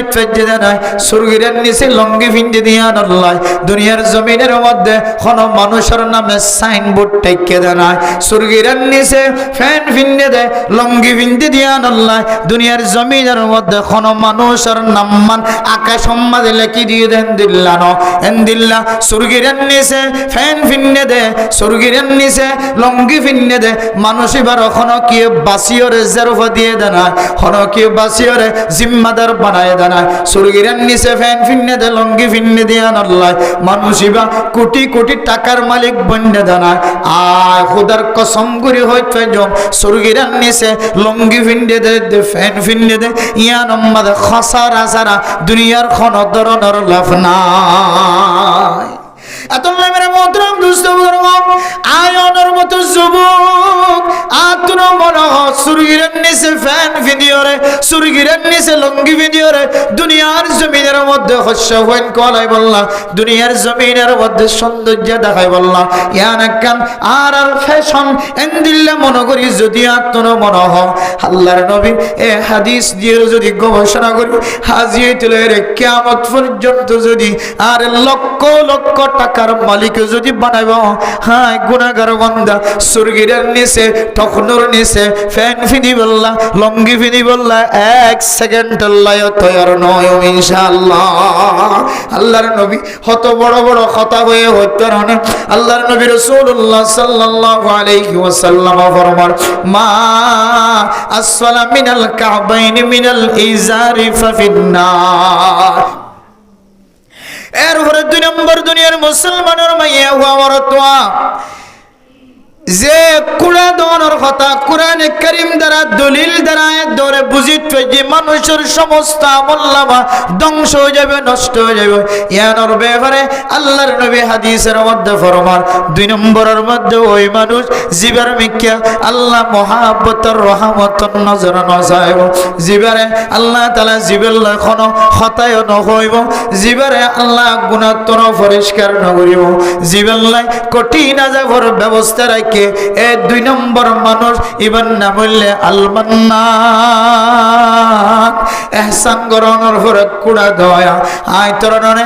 সুরগিরের নিচে লঙ্গি ফিন্দি দিয়া নল্লায় দুনিয়ার জমিনের মধ্যে কোন মানুষের নামে সাইনবোর্ড টেকে দেয় না সুরগিরের নিচে ফ্যান ফিন্দি দেয় লঙ্গি ফিন্দি দিয়া নল্লায় দুনিয়ার জমিনের মধ্যে কোন মানুষের নাম মান আকাশ সম্মাদে লেখি দিয়ে দেন দিল্লা ন এন দিল্লা সুরগিরের নিচে ফ্যান ফিন্দি দেয় সুরগিরের নিচে লঙ্গি ফিন্দি দেয় মানুষ এবার ওখানে কি বাসিয়রে জেরফা দিয়ে দেয় না ওখানে কি বাসিয়রে জিম্মাদার বানায় দেয় না সুরগিরের নিচে ফ্যান ফিন্নে দে লঙ্গি ফিন্নে দিয়া নল্লায় মানুষিবা কোটি কোটি টাকার মালিক বন্যে দানায় আর খুদার কসম করে হইতে জম সুরগিরের নিচে লঙ্গি ফিন্নে দে ফ্যান ফিন্নে দে ইয়া নম্বর খসারা সারা দুনিয়ার কোন ধরনের লাভ নাই এত মেরে মোহতরম দুস্থ আয়নের মতো যুবক আত্ম মন সুরগিরের নিচে ফ্যান ভিডিওরে সুরগিরের নিচে লঙ্গি ভিডিওরে দুনিয়ার জমিনের মধ্যে শস্য হইন কলাই বললা দুনিয়ার জমিনের মধ্যে সৌন্দর্য দেখাই বললা ইয়ানাকান আর আর ফ্যাশন এন্দিল্লা মনে করি যদি আত্ম মন হ আল্লাহর নবী এ হাদিস দিয়ে যদি গবেষণা করি হাজিয়ে তুলে কিয়ামত পর্যন্ত যদি আর লক্ষ লক্ষ টাকা টাকার মালিক যদি বানাইব হাই গুনাহগার বান্দা সুরগিরের নিচে টখনোর নিচে ফ্যান ফিনি বললা লঙ্গি ফিনি বললা 1 সেকেন্ড আল্লাহ তৈয়ার নয় ইনশাআল্লাহ আল্লাহর নবী কত বড় বড় কথা হয়ে হইতে রানে আল্লাহর নবী রাসূলুল্লাহ সাল্লাল্লাহু আলাইহি ওয়াসাল্লাম ফরমান মা আসফালা মিনাল কাবাইনি মিনাল ইজারি ফাফিন্নার এরপরে 2 নম্বর দুনিয়ার মুসলমানের মাইয়া হওয়ার তোয়া যে কুড়া দোয়ানোর কথা কোরআনে কারীম দ্বারা দলিল দ্বারা আয়াত ধরে বুঝিত যে মানুষের সমস্ত আমলনামা ধ্বংস হয়ে যাবে নষ্ট হয়ে যাবে ইয়ানোর ব্যাপারে আল্লাহর নবী হাদিসের মধ্যে ফরমান 2 নম্বরের মধ্যে ওই মানুষ জিবার মিক্কা আল্লাহ মহাব্বতের রহমতের নজর নজাইব জিবারে আল্লাহ তাআলা জিবেল কোনো খতায় নহইব জিবারে আল্লাহ গুনাহতর পরিষ্কার নকরিব জিবেল কঠিন আযাবের ব্যবস্থা রাখি এ 2 নম্বর মানুষ ইবান নামলে আল মান্নান ইহসান গরনের পরে কুড়া দয়া আই তরনে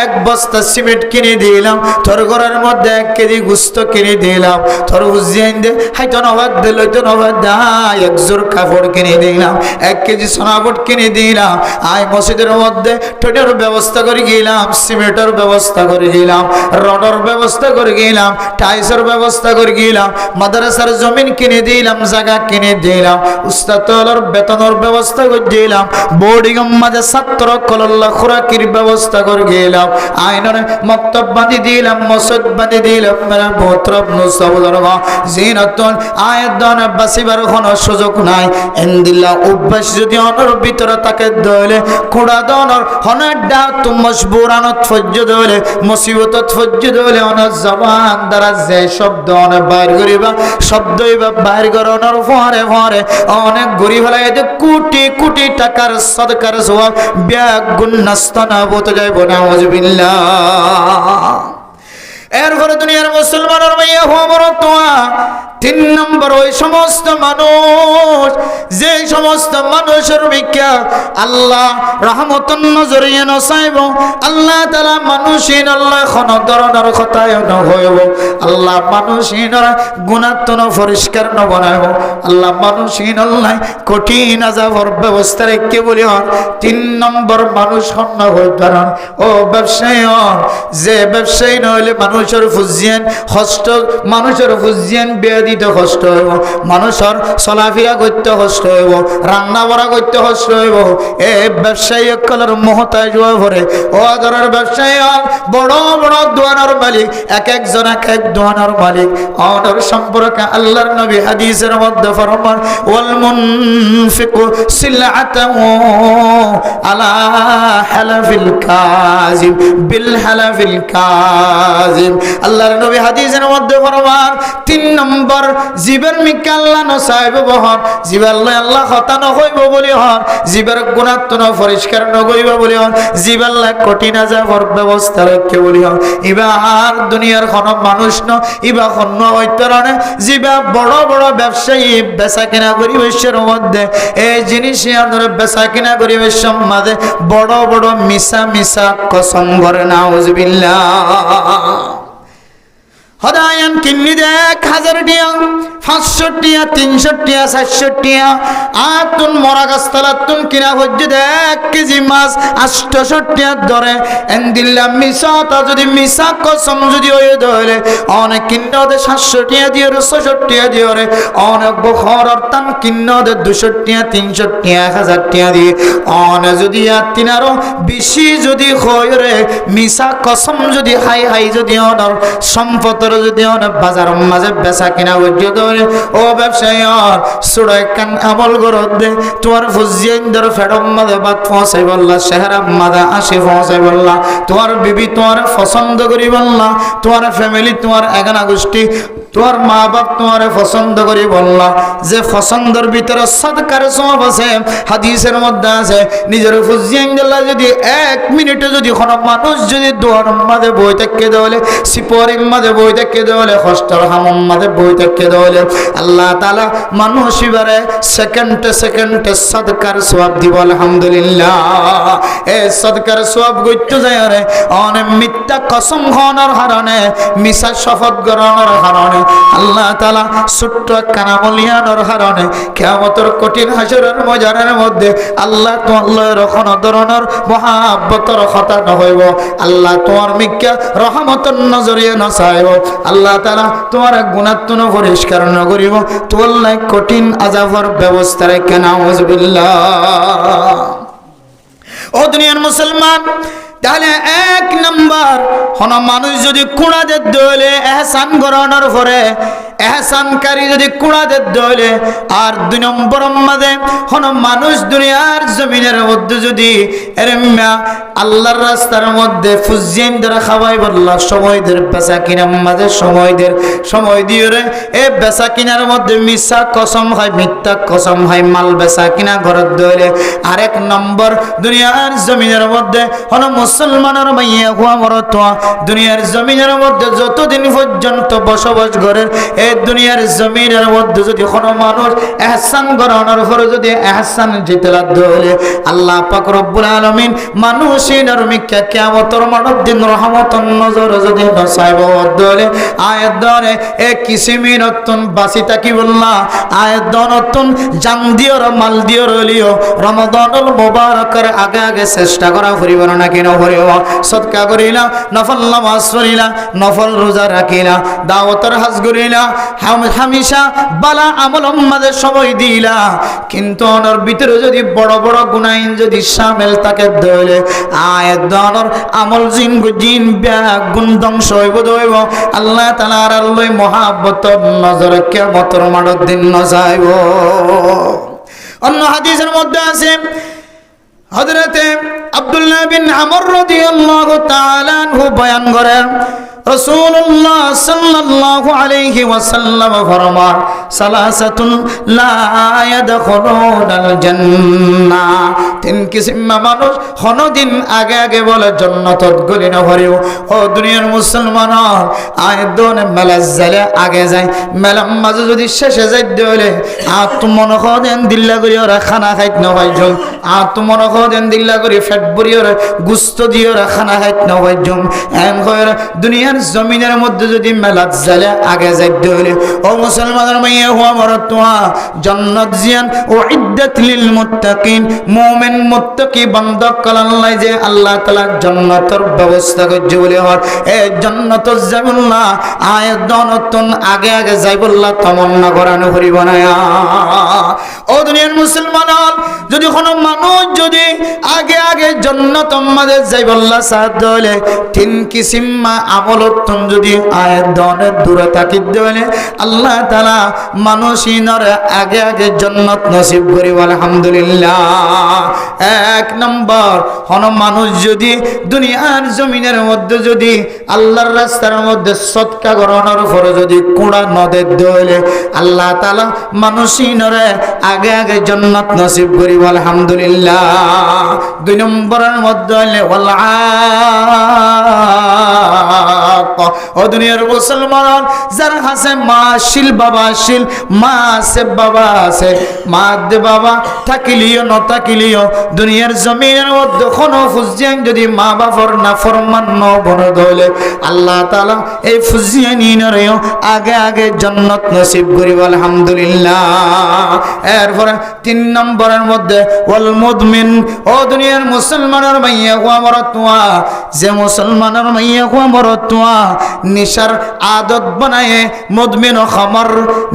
1 বস্তা সিমেন্ট কিনে দিলাম তোর ঘরের মধ্যে 1 কেজি গোশত কিনে দিলাম তোর হুজিয়ান দে হাইতো নবাদ দিল তো নবাদ দাই 1 জোর কাপড় কিনে দিলাম 1 কেজি সোনাবট কিনে দিলাম আই মসজিদের মধ্যে টোটের ব্যবস্থা করে গেলাম সিমেন্টের ব্যবস্থা করে গেলাম রডের ব্যবস্থা করে গেলাম টাইলসের ব্যবস্থা করে দিলাম মাদ্রাসার জমিন কিনে দিলাম জায়গা কিনে দিলাম উস্তাদর বেতনের ব্যবস্থা করে দিলাম বোর্ডিং মাঝে ছাত্র কল্লা খোরাকির ব্যবস্থা করে গেলাম আইননে মক্তব বাঁধি দিলাম মসজিদ বাঁধি দিলাম মেরা বত্রব নুসাবুদর জিনাতুন আয়াতন বাসিবার কোনো সুযোগ নাই ইনদিল্লাহ অভ্যাস যদি অনর ভিতরে তাকে দলে কোড়া দনর হনডা তো মজবুরানত ফজ্জ দলে মুসিবতত ফজ্জ দলে অনর জবান দ্বারা যে শব্দ অনে বাইর করিবা শব্দই বা বাইর করানোর পরে পরে অনেক গরিব হলাই কোটি কোটি টাকার সদকার সওয়াব ব্যাগ গুণ নষ্ট না হতে যাইব নাউযুবিল্লাহ এরপরে দুনিয়ার মুসলমানের মাইয়া হওয়ার তোয়া 3 নম্বর ওই সমস্ত মানুষ যে সমস্ত মানুষের ভিক্ষা আল্লাহ রহমতুন নজরিয়ে নসাইব আল্লাহ তাআলা মানুষিন আল্লাহ কোন ধরনের কথায় ন হইব আল্লাহ মানুষিন গুনাহতন পরিষ্কার ন বানাইব আল্লাহ মানুষিন আল্লাহ কঠিন আযাবের ব্যবস্থা রেখে বলি 3 নম্বর মানুষ হন হইতার ও ব্যবসায়ী যে ব্যবসায়ী নইলে মানুষের ফুজিয়ান কষ্ট মানুষের ফুজিয়ান বেয়াদি কষ্ট হইব মানুষের চলাফেরা করতে কষ্ট হইব রান্না বাড়া করতে কষ্ট হইব এ ব্যবসায়ী কলর মহতাজ হয়ে পড়ে ও ধরনের ব্যবসায়ী বড় বড় দোয়ানোর মালিক এক একজন এক এক দোয়ানোর মালিক অনর সম্পর্কে আল্লাহর নবী হাদিসের মধ্যে ফরমান ওয়াল মুনফিকু সিলআতাহু আলা হালাফিল কাযিব বিল হালাফিল কাযিব আল্লাহর নবী হাদিসের মধ্যে ফরমান 3 নম্বর জীবের মিকা আল্লাহ নসাইব বহর জীবার আল্লাহ কথা নহইব বলি হর জীবের গুণাত্ম পরিষ্কার নগইব বলি হর জীবার কঠিন আযাবের ব্যবস্থা রাখে বলি হর ইবার দুনিয়ার কোন মানুষ ন ইবা কোন হইতরনে জীবা বড় বড় ব্যবসায়ী বেচা কিনা পরিবেশের মধ্যে এই জিনিস আমরা বেচা কিনা পরিবেশের মধ্যে বড় বড় মিশা মিশা কসম করে নাউযুবিল্লাহ হদায়ান কিন্নি দে 1000 টিয়া 500 টিয়া 300 টিয়া 400 টিয়া আতুন মরা গাছতলাতুন কিনা হজ্জে দে 1 কেজি মাছ 800 টিয়া ধরে এন্দিল্লা মিসাতা যদি মিসা কসম যদি হয়ে ধরে অনেক কিন্ন দে 700 টিয়া দিয়ে 600 টিয়া দিয়ে রে অনেক বখর অর্থান কিন্ন দে 200 টিয়া 300 টিয়া 1000 টিয়া দিয়ে অনেক যদি আতিনারো বেশি যদি হয় রে মিসা কসম যদি হাই হাই যদি অনর সম্পদ যদি বাজার মাঝে বেচা কিনা হইতে ধরে ও ব্যবসায়ী সুড়াই কান আমল করত দে তোমার ফুজিয়ান ধর ফেডম মাঝে বাদ পৌঁছাই বললা শহরে মাঝে আসে পৌঁছাই বললা তোমার বিবি তোমার পছন্দ করি বললা তোমার ফ্যামিলি তোমার এগানা গোষ্ঠী তোমার মা বাপ তোমারে পছন্দ করি বললা, যে পছন্দের ভিতরে সাদকার সওয়াব আছে। হাদিসের মধ্যে আছে নিজের ফুজিয়ান দিল্লা যদি 1 মিনিটে যদি কোনো মানুষ যদি দুয়ার মাঝে বই থাকতে দেওয়ালে, সিপরির মাঝে বই থাকতে দেওয়ালে, হস্টার হামম মাঝে বই থাকতে দেওয়ালে আল্লাহ তাআলা মানুষ এবারে সেকেন্ডে সেকেন্ডে সাদকার সওয়াব দিব। আলহামদুলিল্লাহ। এই সাদকার সওয়াব গইতে যায় রে অনেক মিথ্যা কসম খাওয়ানোর কারণে, মিছা শপথ গ্রহণের কারণে, আল্লাহ তাআলা ছোট্ট কানামলিয়ানোর কারণে কিয়ামতের কঠিন হাসরের ময়দানের মধ্যে আল্লাহ তোমার কোনো ধরনের মহাব্বতের কথা নহইব। আল্লাহ তোমার মিক্কা রহমতের নজরিয়ে নচাইব। আল্লাহ তাআলা তোমার গুণাত্মন পরিষ্কার নকরিব। তোমার কঠিন আযাবের ব্যবস্থা রেখে নাউযুবিল্লাহ। ও দুনিয়ার মুসলমান, তাহলে 1 নাম্বার কোন মানুষ যদি কুড়াদের দলে এহসান গ্রহণের পরে, এহসানকারী যদি কুড়াদের দলে, আর 2 নম্বর মাঝে কোন মানুষ দুনিয়ার জমিনের মধ্যে যদি এরম্যা আল্লাহর রাস্তার মধ্যে ফুজিয়ান দ্বারা খাওয়াই বললা, সময়দের বেচা কিনার মাঝে সময় দিয়ে রে এ বেচা কিনার মধ্যে মিথ্যা কসম হয়, মিথ্যা কসম হয়, মাল বেচা কিনা ঘরের দলে। আর 1 নম্বর দুনিয়ার জমিনের মধ্যে কোন মুসলমানের মাইয়া হুয়া মরতোয়া দুনিয়ার জমিনের মধ্যে যতদিন পর্যন্ত বসবাস করেন, এই দুনিয়ার জমিনের মধ্যে যদি কোনো মানুষ এহসান গ্রহণের পরে যদি এহসান জিতলা দলে, আল্লাহ পাক রব্বুল আলামিন মানুষের মিক্কা কিয়ামতের মাঠের দিন রহমতের নজর যদি নসাইব দলে আয়াত ধরে এ কিসিমিন নতুন বাসি তাকি বললা, আয়াত নতুন জান দিও মাল দিও রলিও রমাদানুল মুবারকের আগে আগে চেষ্টা করা করিব না কেন করিব, সদকা করিলা, নফল নামাজ পড়িলা, নফল রোজা রাখিলা, দাওয়াতের হজ করিলা, হামেশা বালা আমল মাঝে সময় দিলা, কিন্তু ওনার ভিতরে যদি বড় বড় গুনাইন যদি শামিল থাকে দলে আয়াত দনর আমল জিন গুণ ধ্বংস হইব দইব। আল্লাহ তাআলার আল্লাহ মহাব্বতের নজরে কিয়ামতের মাঠের দিন নজাইব। অন্য হাদিসের মধ্যে আছে হযরতে আব্দুল্লাহ বিন আমর রাদিয়াল্লাহু তাআলা আনহু বয়ান করেন, রাসূলুল্লাহ সাল্লাল্লাহু আলাইহি ওয়াসাল্লাম ফরমান, সালাসাতুন লা ইয়াদখুলুনাল জান্নাহ, 3 কিসিম মানুষ কোনদিন আগে আগে বলে জান্নাতত গলি না ভরিব। ও দুনিয়ার মুসলমান, আয়দনে মেলাজ্জালে আগে যায়, মেলাম মাঝে যদি শেষে যাই দলে মন খদেন দিল্লা করি ওরা খানা খাইত না পাইজম, মন খদেন দিল্লা করি ফেট ভরি ওরা গুস্ত দিয়ে ওরা খানা খাইত না পাইজম। এন কইরা দুনিয়ার জমিনের মধ্যে যদি মেলাত জালে আগে যাইতে হলে, ও মুসলমানের মাইয়া হুয়া মরতুয়া জান্নাত জিয়ান ও ইদ্দাত লিল মুত্তাকিন, মুমিন মুত্তাকি বান্দা কল্যাণ যে আল্লাহ তাআলা জান্নাতের ব্যবস্থা করছে বলে হয় এই জান্নাতের যাবুল্লা আয়াত দনতন আগে আগে যাইবুল্লাহ তামান্না করানো করিব না। ও দুনিয়ার মুসলমান, যদি কোনো মানুষ যদি আগে আগে জান্নাতের মাঝে যাইবুল্লাহ সাদ হলে 3 কিসিম আমল যদি আয়াত দনের দূরে থাকি দিলে আল্লাহ তাআলা মানুষিনর আগে আগে জান্নাত নসিব করিব। আলহামদুলিল্লাহ। 1 নম্বর, কোন মানুষ যদি দুনিয়ার জমিনের মধ্যে যদি আল্লাহর রাস্তার মধ্যে সদকা গ্রহণের পরে যদি কুড়া নদে দইলে আল্লাহ তাআলা মানুষিনর আগে আগে জান্নাত নসিব করিব। আলহামদুলিল্লাহ। 2 নম্বরের মধ্যে হইলে ও দুনিয়ার মুসলমান, যার কাছে মা শিল বাবা শিল, মা আছে বাবা আছে, মা দে বাবা থাকিলিও ন থাকিলিও দুনিয়ার জমিনের মধ্যে কোনো ফুজিয়ান যদি মা বাবার না ফরমান ন বন দলে আল্লাহ তাআলা এই ফুজিয়ানিনরেও আগে আগে জান্নাত নসিব করিব। আলহামদুলিল্লাহ। এরপরে 3 নম্বরের মধ্যে ওয়াল মুদমিন, ও দুনিয়ার মুসলমানের মাইয়া হুয়া মরতুয়া, যে মুসলমানের মাইয়া হুয়া মরতুয়া নিশার আদত বানায়, মুদমিন ও খামর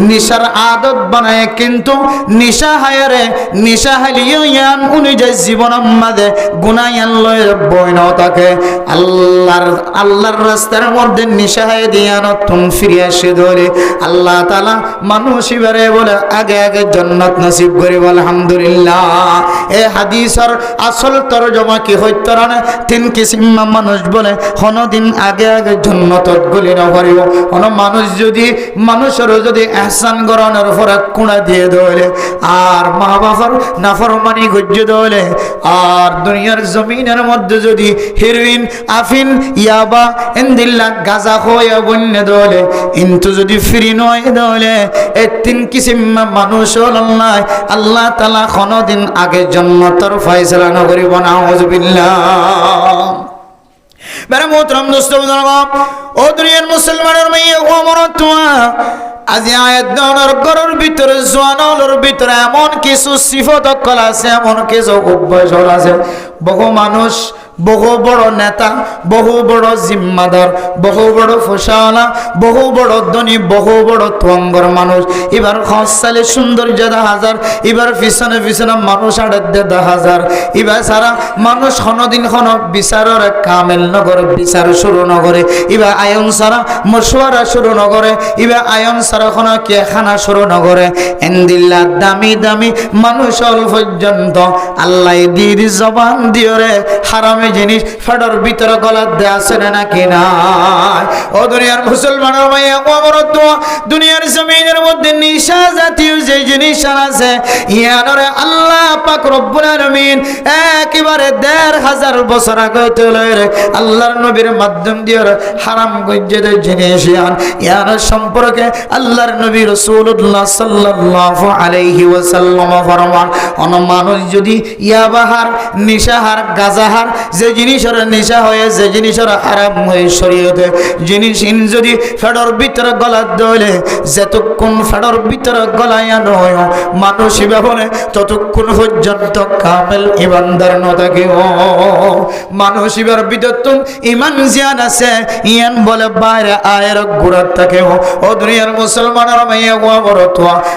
নিশার আদত বানায়, কিন্তু নিশা হায়রে নিশা হালিও ইয়ান অনুযায়ী জীবন মাঝে গুনায়ান লয় বই ন থাকে আল্লাহর রাস্তার মধ্যে নিশা হায় দিয়া নতুন ফিরে আসে ধরে আল্লাহ তাআলা মানুষ এবারে বলে আগে আগে জান্নাত নসিব করিব। আলহামদুলিল্লাহ। এই হাদিসের আসল তরজমা কি হইতরানে 3 কিসিম মানুষ বলে কোনদিন আগে আগে জন্নতত গলি না পারিব কোন মানুষ যদি মানুষের যদি এহসান করানোর পরে কুড়া দিয়ে দলে আর মা বাবার নাফরমানি গজ্য দলে আর দুনিয়ার জমিনের মধ্যে যদি হিরোইন আফিন ইয়াবা এন্দিল্লা গাজা হয়ে বন্য দলে কিন্তু যদি ফ্রি নয় দলে এই তিন কিসিম মানুষ আল্লাহ আল্লাহ তাআলা কোনদিন আগে জন্নতর ফয়সালা না করিব না আউযুবিল্লাহ মেরে মোহতরম দোস্ত বুজুর্গ ও দুনিয়ার মুসলমানের মেয়ে ও মরতুয়া আজি আয়াত দানের ঘরের ভিতরে জওয়ানর ভিতরে এমন কিছু সিফত কলা আছে এমন কিছু অভ্যাস আছে বহু মানুষ বহু বড় নেতা বহু বড় জিম্মাদার বহু বড় ফসালা বহু বড় ধনী বহু বড় তোয়াঙ্গর মানুষ এবার খসালে সৌন্দর্য হাজার এবার পিছনে পিছনে মানুষ আড়ে হাজার এবার সারা মানুষ কোনদিন কোন বিচারের কামেল নগরে বিচার শুরু নগরে এবার আয়ন সারা মশওয়ারা শুরু নগরে এবার আয়ন সারা কোন কে খানা শুরু নগরে এন্দিল্লা দামি দামি মানুষ অল পর্যন্ত আল্লাহ দিদি জবান দিওরে হারামে জিনিস ফেডর ভিতরে গলাত দেয়া আছে নাকি না ও দুনিয়ার মুসলমানের মাইয়া কবরত দুনিয়ার জমিনের মধ্যে নিশা জাতীয় যে জিনিস আছে ইয়ানরে আল্লাহ পাক রব্বুল আলামিন একেবারে ১৫০০ বছর আগে চলে আল্লাহর নবীর মাধ্যম দিয়ে হারাম গজ্জেদের জিনিস ইয়ান সম্পর্কে আল্লাহর নবী রাসূলুল্লাহ সাল্লাল্লাহু আলাইহি ওয়াসাল্লাম ফরমান অন মানুষ যদি ইয়াবাহার নিশাহার গাজাহার যে জিনিসের নেশা হয়ে যে জিনিসের হারাম হয়ে শরীয়তে জিনিস যদি ফেডর ভিতরে গলা দলে যতক্ষণ ফেডর ভিতরে গলায় নয় মানুষ ব্যবহারে ততক্ষণ পর্যন্ত কামেল ইমানদার ন থাকে মানুষ এবার বিদত্তন ইমান জিয়ান আছে ইয়ান বলে বাইরে আয়ের গুড়ার থাকে ও দুনিয়ার মুসলমানের মাইয়া বড়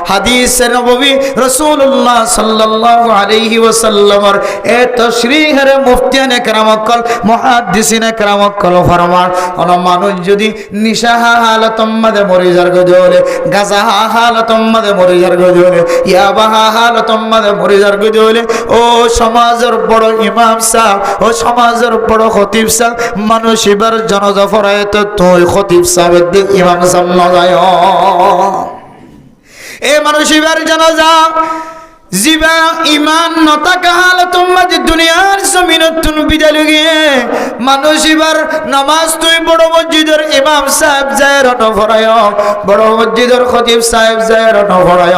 হাদিসে নববী রাসূলুল্লাহ সাল্লাল্লাহু আলাইহি ওয়াসাল্লামের এ তাশরীহের মুফতিয়ানে কেরামকল মুহাদ্দিসিনে কেরামকল ফরমান কোন মানুষ যদি নিশা হালাতম মধ্যে মরে যার গজলে গাজা হালাতম মধ্যে মরে যার গজলে ইয়াবা হালাতম মধ্যে মরে যার গজলে ও সমাজের বড় ইমাম সাহেব ও সমাজের বড় খতিব সাহেব মানুষ এবার জানাজা পড়ায় তো তুই খতিব সাহেবের দিক ইমাম সাহেব না যায় এ মানুষ এবার জানাজা জিবা ইমান নতাকা হালাতুম মাঝে দুনিয়ার জমিনতুন বিদায় গিয়ে মানুষ এবার নামাজ তুই বড় মসজিদের ইমাম সাহেব জায়ের নফরায় বড় মসজিদের খতিব সাহেব জায়ের নফরায়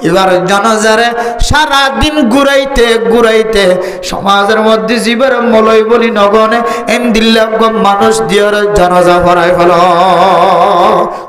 এবার জানাজারে সারা দিন ঘুরাইতে ঘুরাইতে সমাজের মধ্যে জীবের মলয় বলি নগনে এন্দিল্লাহ মানুষ দিয়ার জানাজা পড়ায় ফেল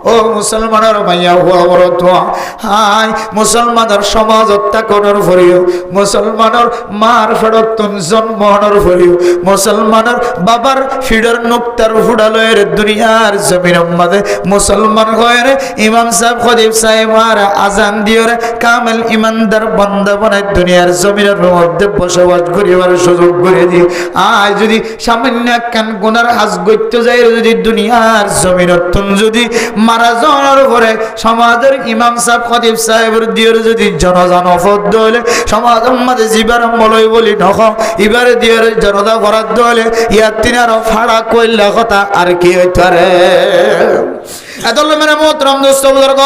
ও মুসলমানের মাইয়া হুয়া বড় তোয়া হাই মুসলমানের সমাজ হত্যা করার ফরিও মুসলমানের মার ফেরতন জন্মহনের ফরিও মুসলমানের বাবার ফিডার নুক্তার ফুডালয়ের দুনিয়ার জমিনের মধ্যে মুসলমান হয়ে ইমাম সাহেব খতিব সাহেব আর আজান দিওরে কামেল ইমানদার বান্দা বানায় দুনিয়ার জমিনের মধ্যে বসবাস করিবার সুযোগ করে দি আজ যদি সামান্য কান গুনার হাজ গইতে যায় যদি দুনিয়ার জমিনের যদি মারা যাওয়ার পরে সমাজের ইমাম সাহেব খতিব সাহেবের দিওর যদি জনজান অফদ দলে সমাজের মধ্যে জীবার মলয় বলি নখ এবারে দিওর জনতা করার দলে ইয়ার তিনার ফাড়া কইলা কথা আর কি হইতে রে এতল মেরে মোহতরম দোস্ত বুজুর্গ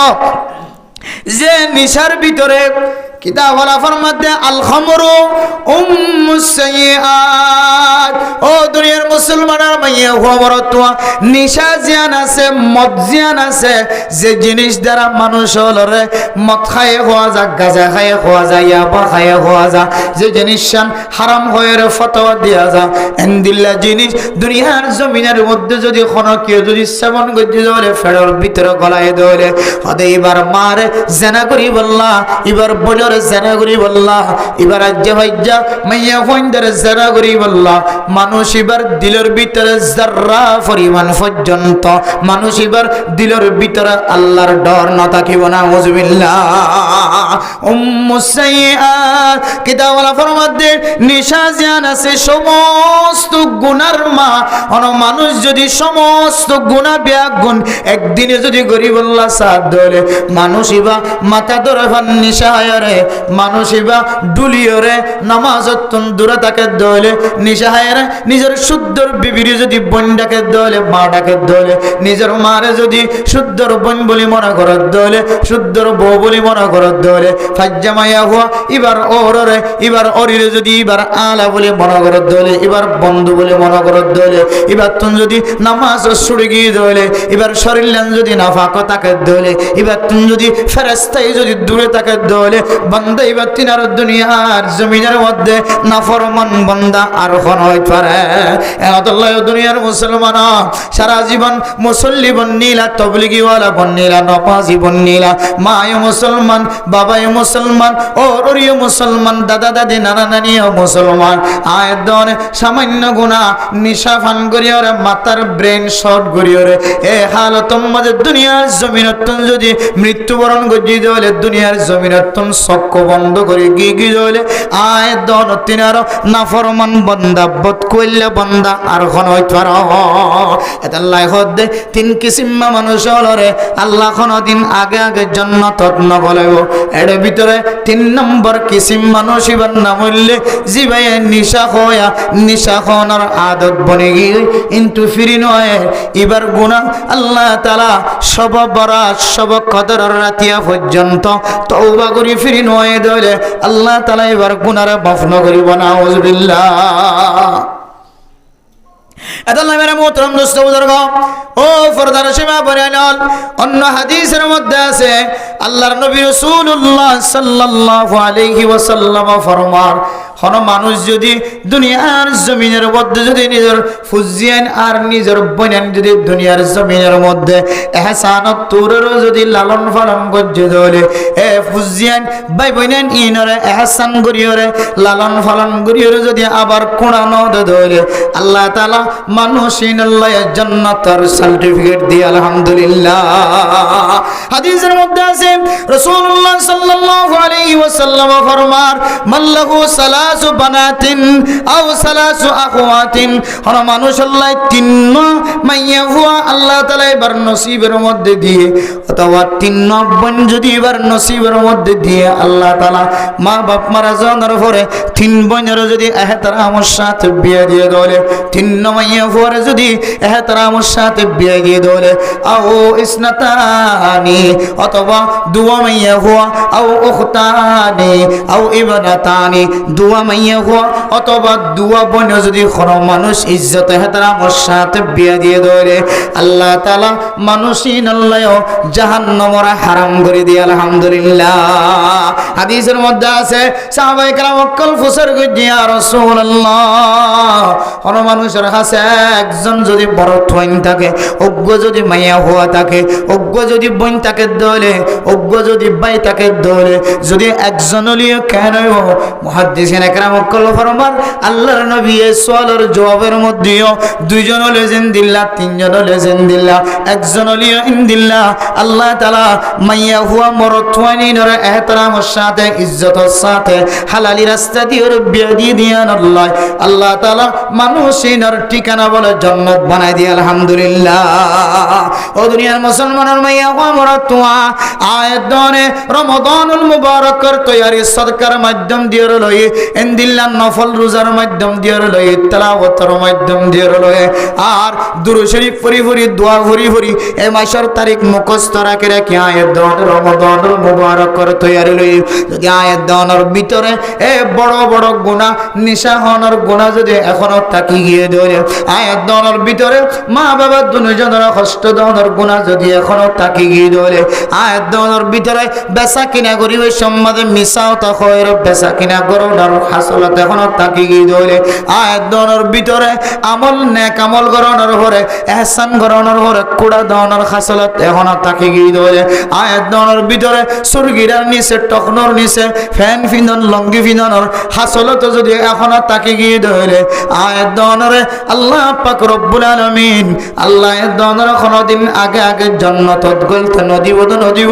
যে নিশার ভিতরে কিতাব ওয়ালা ফরমাতে আল খামরু উম্মুস সাইয়্যাত ও দুনিয়ার মুসলমানের মাইয়া খবরতওয়া নিশা জিয়ান আছে মদ জিয়ান আছে যে জিনিস দ্বারা মানুষ হলরে মদ খায় হওয়া যা গাঁজা খায় হওয়া যায় ইয়াবা খায় হওয়া যা যে জিনিস হারাম হয়ে ফতোয়া দেয়া যা এন্দিল্লা জিনিস দুনিয়ার জমিনের মধ্যে যদি কোনো কেউ যদি সেবন করতে যাবে ফেডর ভিতরে গলায় ধরে হদে এবার মারে জেনা করি বললা এবার বজর জেনা করি বললা এবার আজ্জা ভাইজা মাইয়া ফইন্দার জেনা করি বললা মানুষ এবার দিলের ভিতরে যারা পরিমাণ পর্যন্ত মানুষ এবার দিলের ভিতরে আল্লাহর ডর না থাকিব না আউযুবিল্লাহ উম্মুস সাইয়্যাত কিতাবওয়ালা ফরমাতে নিশা জিয়ান আছে সমস্ত গুনার মা অন মানুষ যদি সমস্ত গুনাহ বিয়াগুন একদিনে যদি গরিব আল্লাহ সাথ ধরে মানুষ ইবা মাথা ধরে ফান নিশা হায়রে মানুষ ইবা ডুলিয়রে নামাজতন দূরে তাকে ধরে নিশা হায়রে নিজের শুদ্ধর বিবিরে যদি বোন ডাকে দলে মা ডাকে দলে নিজের মারে যদি শুদ্ধর বোন বলি মনে করার দলে শুদ্ধর বউ বলি মনে করার দলে ফাজ্জামাইয়া হুয়া এবার ওরে এবার অরিরে যদি এবার আলা বলে মনে করার দলে এবার বন্ধু বলে মনে করার দলে এবার তুমি যদি নামাজ ছুড়ে গিয়ে দলে এবার শরীর যদি নাফাক তাকে দলে এবার তুমি যদি ফেরেশতাই যদি দূরে তাকে দলে বান্দা এবার তিনার দুনিয়ার জমিনের মধ্যে নাফরমান বান্দা আর কোন হইতে পারে আল্লাহ দুনিয়ার মুসলমান সারা জীবন মুসল্লি বন্নিলা তবলিগিওয়ালা বন্নিলা নমাজি বন্নিলা মায় মুসলমান বাবাই মুসলমান ওরিও মুসলমান দাদা দাদি নানা নানিও মুসলমান আয়দন সামান্য গুনাহ নিশা ফান করিওরে মাতার ব্রেন শর্ট করিওরে এ হালতম মাঝে দুনিয়ার জমিনতন যদি মৃত্যুবরণ গজি দলে দুনিয়ার জমিনতন চক্ষ বন্ধ করে গি দলে আয়দন তিনার নাফরমান বান্দা বদ কইলে বান্দা আর কোন হইতে পারে এটা লাইফত দে তিন কিসিম মানুষ হলরে আল্লাহ কোনদিন আগে আগে জান্নাতত নবলাইব এর ভিতরে 3 নম্বর কিসিম মানুষ ইবার নাম হইলে জিবাই নিশা খোয়া নিশা খাওয়ার আদত বনে গিয়ে কিন্তু ফিরি নয় এবার গুনাহ আল্লাহ তাআলা সব বরাত সব কদরের রাতিয়া পর্যন্ত তওবা করি ফিরি নয় দলে আল্লাহ তাআলা এবার গুনাহরে মাফ করিব না আউযুবিল্লাহ আল্লাহ মেরা মোহতরম দোস্ত বুজুর্গ ও ফরদার সীমা বয়ানল অন্য হাদিসের মধ্যে আছে আল্লাহর নবী রাসূলুল্লাহ সাল্লাল্লাহু আলাইহি ওয়াসাল্লাম ফরমান কোন মানুষ যদি দুনিয়ার জমিনের মধ্যে যদি নিজের ফুজিয়ান আর নিজের বনান যদি দুনিয়ার জমিনের মধ্যে ইহসানত তুরের যদি লালন পালন করতে দলে এ ফুজিয়ান ভাই বনান ইনরে ইহসান করিওরে লালন পালন করিওরে যদি আবার কোরআন দলে আল্লাহ তাআলা মানুষ ইনাল্লাহ জান্নাতের সার্টিফিকেট দিয়ে আলহামদুলিল্লাহ হাদিসের মধ্যে আছে রাসূলুল্লাহ সাল্লাল্লাহু আলাইহি ওয়াসাল্লাম ফরমান মাল্লাহু সালাসু বানাতিন আও সালাসু আখওয়াতিন হর মানুষ আল্লাহ তিন মাইয়া হুয়া আল্লাহ তাআলা এবার নসিবের মধ্যে দিয়ে অথবা তিন বোন যদি এবার নসিবের মধ্যে দিয়ে আল্লাহ তাআলা মা বাপ মারা যাওয়ার পরে তিন বোনের যদি এহতরামের সাথে বিয়ে দিয়ে দলে তিন মাইয়া হুয়ার যদি এহতরামের সাথে বিয়ে দিয়ে দলে আও ইসনাতানি অথবা দুয়া মাইয়া হুয়া আও উখতানি আও ইবনাতানি দুয়া মাইয়া হুয়া অথবা দুয়া বোন যদি কোনো মানুষ ইজ্জত এহতরামের সাথে বিয়ে দিয়ে দলে আল্লাহ তাআলা মানুষিন আল্লাহ জাহান্নামের হারাম করে দিয়ে আলহামদুলিল্লাহ হাদিসের মধ্যে আছে সাহাবায়ে কেরাম অকল ফুসর গিয়া রাসূলুল্লাহ কোন মানুষের কাছে একজন যদি বড় ঠোইন থাকে অজ্ঞ যদি মাইয়া হওয়া থাকে অজ্ঞ যদি বোন থাকে দলে অজ্ঞ যদি ভাই থাকে দলে যদি একজন হলিও কেন মুহাদ্দিসিন একরাম অকল ফরমান আল্লাহর নবী এই সওয়ালের জবাবের মধ্যেও দুইজন হলে জিন্দিল্লাহ তিনজন হলে জিন্দিল্লাহ একজন হলিও ইনদিল্লাহ আল্লাহ তাআলা মাইয়া হুয়া মরদ ঠোইনের ইহতরামের সাথে ইজ্জতের সাথে হালালি রাস্তা দিয়ে বিয়ে দিয়ে দিয়ান আল্লাহ তাআলা মানুষিনের ঠিকানা বলে জান্নাত বানাই দিয়ে আলহামদুলিল্লাহ ও দুনিয়ার মুসলমানের মাইয়া হুয়া মরদ তোয়া আয়াত দনে রমাদানুল মুবারকের তৈয়ারি সদকার মাধ্যম দিয়ে লই ইনদিল্লাহ নফল রোজার মাধ্যম দিয়ে লই তেলাওয়াতের মাধ্যম দিয়ে লই আর দুরূদ শরীফ পড়ি পড়ি দোয়া পড়ি পড়ি এই মাসের তারিখ মুখস্থ রাখে রাখি আয়াত দনে রমাদানুল মুবারকের তৈয়ারি লই যদি আয়াত দনের ভিতরে এ বড় বড় গুনাহ নিশা হওয়ার গুনাহ যদি এখনো থাকি গিয়ে ধরে আয়াত দনের ভিতরে মা বাবা দুজনের কষ্ট দনের গুনাহ যদি এখনো থাকি গিয়ে ধরে আয়াত দনের ভিতরে বেচা কিনা করি ওই সম্বন্ধে মিশাও তা হয় বেচা কিনা করার হাসলত এখনো থাকি গিয়ে ধরে আয়াত দনের ভিতরে আমল নেক আমল করানোর পরে ইহসান করানোর পরে কুড়া দনের হাসলত এখনো থাকি গিয়ে ধরে আয়াত দনের ভিতরে সুরগিরার নিচে টকনর নিচে ফ্যান ফিন্দন লঙ্গি ফিন্দনের হাসলত যদি এখনো থাকি গিয়ে ধরে আয়াত দনরে আল্লাহ পাক রব্বুল আলামিন আল্লাহ দনর কোনদিন আগে আগে জান্নাতত গলতে নদীব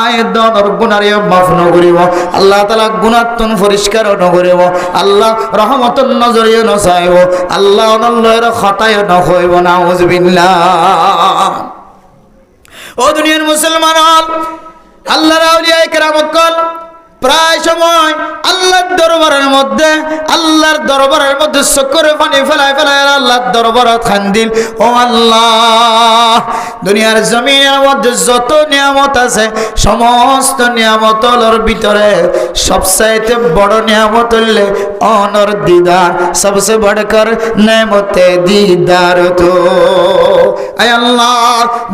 আয়াত দনর গুনারে মাফ ন করিব আল্লাহ তাআলা গুনাহতন পরিষ্কার ন করিব আল্লাহ রহমতন নজরিয়ে ন চাইব আল্লাহ অনল্লের খতায় ন হইব নাউযুবিল্লাহ ও দুনিয়ার মুসলমান আল্লাহর আউলিয়া کرام প্রায় সময় আল্লাহর দরবারের মধ্যে চোখের পানি ফেলায় আল্লাহর দরবারত খান্দিল, ও আল্লাহ, দুনিয়ার জমিনের মধ্যে যত নিয়ামত আছে সমস্ত নিয়ামতর ভিতরে সবচাইতে বড় নিয়ামত হইলে অনর দিদার, সবসে বড়কর নেমতে দিদার। তো আয় আল্লাহ,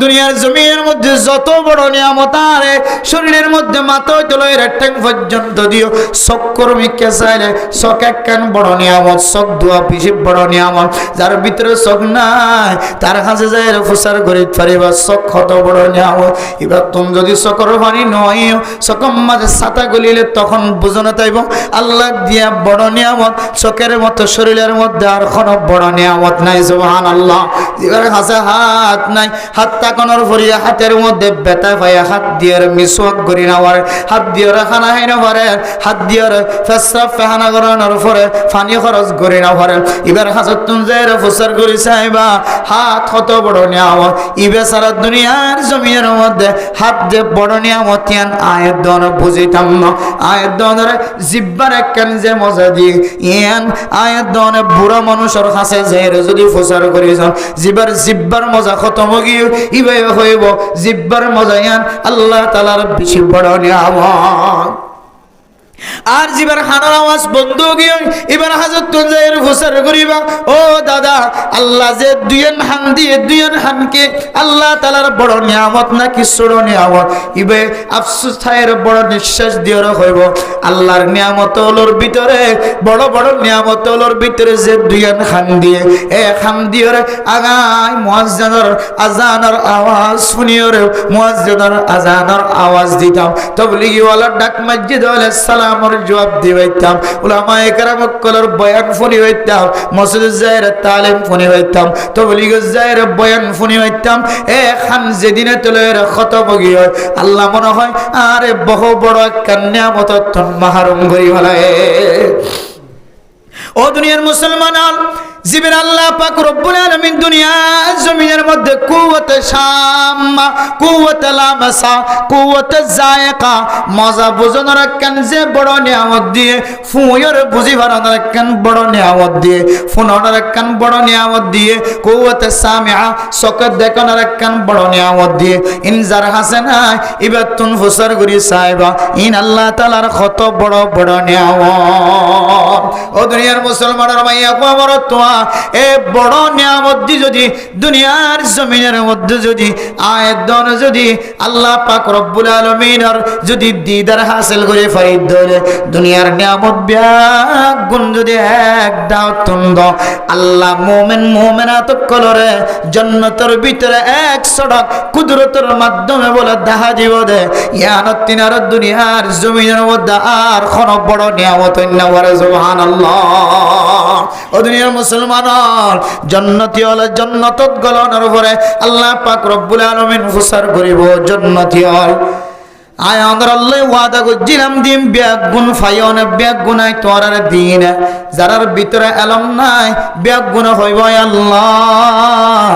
দুনিয়ার জমিনের মধ্যে যত বড় নিয়ামত আরে শরীরের মধ্যে মাথা তোলের ট্যাং পর্যন্ত দিও, চক্ষুর্মিকে চাইলে চোখ একখান বড় নিয়ামত, চোখ দুয়া বেশি বড় নিয়ামত। যার ভিতরে চোখ নাই তার কাছে যায় প্রচার করে পারিবা চোখ কত বড় নিয়ামত। এবার তুমি যদি চোখের পানি নয় চোখের মাঝে ছাতা গলিলে তখন বুঝো না তাইব আল্লাহ দিয়া বড় নিয়ামত চোখের মতো শরীরের মধ্যে আর কোনো বড় নিয়ামত নাই। সুবহানাল্লাহ। এবার কাছে হাত নাই, হাত তাকানোর পরিয়া হাতের মধ্যে ব্যথা পাইয়া হাত দিয়ে মিসওয়াক করি না পারে, হাত দিয়ে খানা খাই না পারে, হাত দিয়ে পেশাব পায়খানা করানোর পরে পানি খরচ করি না পারে। এবার হাজত তুমি যাই প্রচার করি চাইবা হাত কত বড় নিয়ামত। ইবে সারা দুনিয়ার জমিনের মধ্যে হাত যে বড় নিয়ামত ইয়ান আয়ের দন বুঝিতাম না। আয়ের দনের জিব্বার একখান যে মজা দিয়ে ইয়ান আয়ের দনে বুড়া মানুষের কাছে যাই যদি প্রচার করিস জিব্বার মজা খতম গিয়ে ইবে হইব জিব্বার মজা ইয়ান আল্লাহ তাআলার বেশি বড় নিয়ামত। আর জিবার হানার আওয়াজ বন্ধ গিয়ে এবার হাজত তুঞ্জের ফুসার করিবা, ও দাদা, আল্লাহ যে দুইয়েন হান দিয়ে দুইয়েন হানকে আল্লাহ তাআলার বড় নিয়ামত নাকি ছোট নিয়ামত। ইবে আফসোস থায়ের বড় নিঃশ্বাস দিয়ে হইব আল্লাহর নিয়ামতগুলোর ভিতরে বড় বড় নিয়ামতগুলোর ভিতরে যে দুইয়েন হান দিয়ে এক হান দিয়ে আগায় মুয়াজ্জিনের আজানের আওয়াজ শুনিও রে, মুয়াজ্জিনের আজানের আওয়াজ দিতাম, তাবলীগীওয়ালার ডাক মসজিদ আলাইহিস সালাম আমার জবাব দিবাইতাম, উলামায়ে কেরাম কলর বয়ান শুনি হইতাম, মসজিদ যায়ের তালিম শুনি হইতাম, তাবলীগ যায়ের বয়ান শুনি হইতাম। এখান যেদিনে তোলের খতম গিয়ে আল্লাহ মনে হয় আরে বহু বড় নিয়ামত মাহরুম করি ফেলায়। ও দুনিয়ার মুসলমান, জিবের আল্লাহ পাক রব্বুল আলামিন দুনিয়ার জমিনের মধ্যে কুওয়াতে শাম্মা, কুওয়াতে লামাসা, কুওয়াতে জায়কা, মজা বুঝানোর একখান যে বড় নিয়ামত দিয়ে, ফুয়র বুঝি বাড়ানোর একখান বড় নিয়ামত দিয়ে, ফুনানোর একখান বড় নিয়ামত দিয়ে, কুওয়াতে সামিআ, চোখে দেখানোর একখান বড় নিয়ামত দিয়ে, ইনজার হাসেনা এবার তুন ফুসার করি সাইবা ইন আল্লাহ তাআলার কত বড় বড় নিয়ামত। ও দুনিয়ার মুসলমানের মাইয়া আমার তোয়া এ বড় নিয়ামত দি যদি দুনিয়ার জমিনের মধ্যে যদি আয়াতন যদি আল্লাহ পাক রব্বুল আলামিনের যদি দিদার হাসিল করে ফাইদ ধরে দুনিয়ার নিয়ামত ব্যাগ গুণ যদি এক দাও তুন্দ আল্লাহ মুমিনাত কলরে জান্নাতের ভিতরে এক সড়ক কুদরতের মাধ্যমে বলে দেখা দিব দে ইয়ানত তিনার দুনিয়ার জমিনের মধ্যে আর কোন বড় নিয়ামত না বলে সুবহানাল্লাহ। ও দুনিয়ার মুসলমান জান্নাতি হলে জান্নাতত গলনের পরে আল্লাহ পাক রব্বুল আলামিন ফুসার করিব জান্নাতি হল আয় আমরা আল্লাহ ওয়াদা করছিলাম দিন ব্যাগ গুণ ফাইও না ব্যাগ গুণাই তোর দিন যারার ভিতরে এলম নাই ব্যাগ গুণ হইব আল্লাহ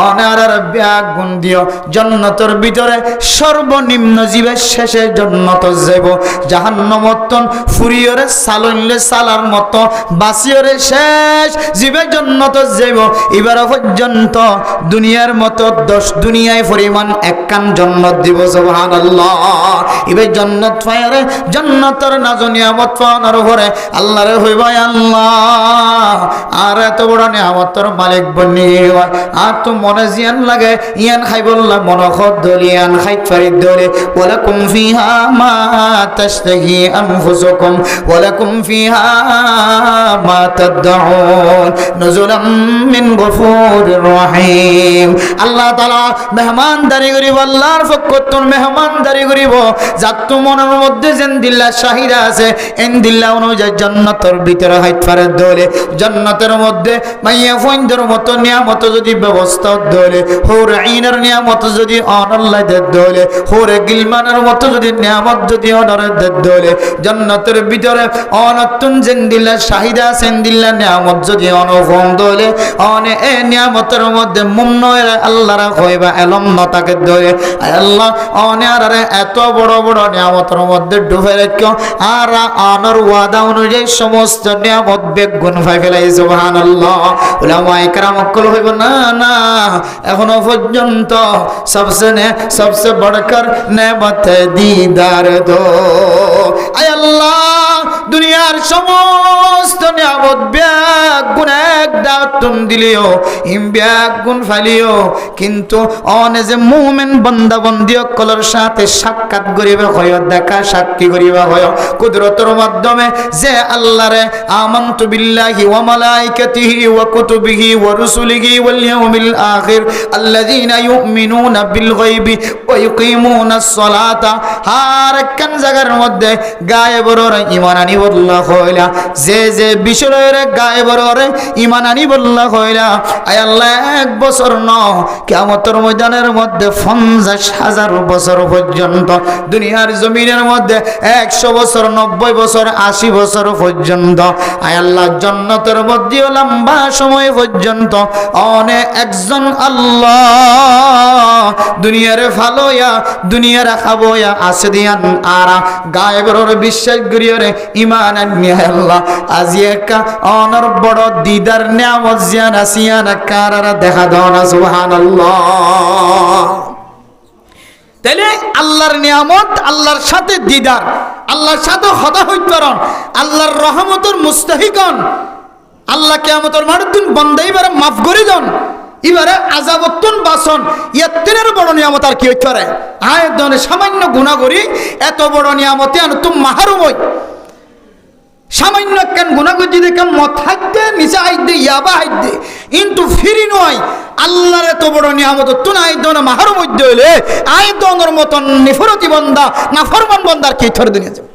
অনার ব্যাগ গুণ দিও জান্নাতের ভিতরে সর্বনিম্ন জীবের শেষে জান্নাত যাইব জাহান্নামতন ফুরিয়রে সালইলে সালার মতো বাসিয়রে শেষ জীবের জান্নাত যাইব এবার পর্যন্ত দুনিয়ার মতো 10 দুনিয়ায় পরিমাণ একখান জান্নাত দিব সুবহানাল্লাহ। ইবে জান্নাত পায়রে জান্নাতের নাজ নিয়ামত পাওয়ার পরে আল্লাহরে হইবা আল্লাহ আর এত বড় নিয়ামতের মালিক বনি আর তো মনে জিয়ান লাগে ইয়ান খাইবল্লা মনখত দলিয়ান খাইত ফারিদ দলে ওয়ালাকুম ফিহা মা তাশতাহি আনফুসুকুম ওয়ালাকুম ফিহা মা তাদউন নুজুলাম মিন গফুরির রহিম। আল্লাহ তাআলা মেহমানদারি করিব আল্লাহর পক্ষতন মেহমানদারি করিব যাত্তু মনের মধ্যে যেন দিল্লা শাহিদা আছে এন দিল্লা অনুযায়ী জান্নাতের ভিতরে হাইত পারে দলে জান্নাতের মধ্যে মাইয়া ফইন্দের মতো নিয়ামত যদি ব্যবস্থা দলে হুর আইনের নিয়ামত যদি অনল্লাহ দে দলে হুরে গিলমানের মতো যদি নিয়ামত যদি অনরে দে দলে জান্নাতের ভিতরে অনতুন যেন দিল্লা শাহিদা সেন দিল্লা নিয়ামত যদি অনফম দলে অনে এ নিয়ামতের মধ্যে মুন্নয়ের আল্লাহরা কইবা এলম নতাকে দলে আল্লাহ অনে আর এত বড় বড় নিয়ামতের মধ্যে ডুবে রেখো আর আনার ওয়াদা অনুযায়ী সমস্ত নিয়ামত বেগুন ভাই ফেলাই সুবহানাল্লাহ। উলামায়ে কেরাম কল হইব না না, এখনো পর্যন্ত সবসে বড়কর নেমত দিদার দো। আয় আল্লাহ, দুনিয়ার সমস্ত নিয়ামত বেগুন এক দাতুন দিলিও বেগুন ফালিও, কিন্তু অনে যে মুমিন বান্দা বান্দি কলর সাথে সাক্ষাৎ করিবে হয়, দেখা সাক্ষী করিবে হয় কুদরতের মাধ্যমে যে আল্লাহরে আমানতু বিল্লাহি ওয়া মালাইকাতিহি ওয়া কুতুবিহি ওয়া রুসুলিহি ওয়াল ইয়াউমিল আখির আল্লাযীনা ইউমিনুনা বিল গায়বি ওয়া ইউকিমুনাস সালাতা। আর কোন জায়গার মধ্যে গায়েবের ঈমান আনি বল্লা কইলা, যে বিষয়ের গায়েবের ঈমান আনি বল্লা কইলা। আয় আল্লাহ, এক বছর ন কিয়ামতের ময়দানের মধ্যে 50,000 বছর পর্যন্ত, দুনিয়ার জমিনের মধ্যে 100 বছর, 90 বছর, 80 বছর পর্যন্ত, আয় আল্লাহ জান্নাতের মধ্যে লম্বা সময় পর্যন্ত অনেক একজন আল্লাহ দুনিয়ারে ভালোয়া দুনিয়ার খাবোয়া আছে দিয়ান আরা গায়েবের বিশ্বাস করিয়রে ঈমান আনিয়া আল্লাহ আজি একা অনর বড় দিদার নিয়ামত জিয়ান আসিয়ান কারারা দেখা দাও না সুবহানাল্লাহ। তাইলে আল্লাহর নিয়ামত, আল্লাহর সাথে দিদার, আল্লাহর সাথে হদা হইতরণ, আল্লাহর রহমতের মুস্তাহিকন, আল্লাহ কিয়ামতের মাঠদিন বান্দা এবারে মাফ করে দেন, এবারে আযাবতুন বাসন, ইয়াতিনের বড় নিয়ামত আর কি হইতে পারে? আয় দনে সামান্য গুনাহ করি এত বড় নিয়ামতে আন তুম মাহরুম হই। সামান্য কেন গুনাহ করি দেখে মত হাইতে নিচে হাইতে ইয়াবা হাইতে, কিন্তু ফিরি নয় আল্লাহর এত বড় নিয়ামত তুন আয় দনে মাহরুম হইতে হইলে আয় দনের মতন নিফরতি বান্দা নাফরমান বান্দার কি থর দুনিয়া যাবে।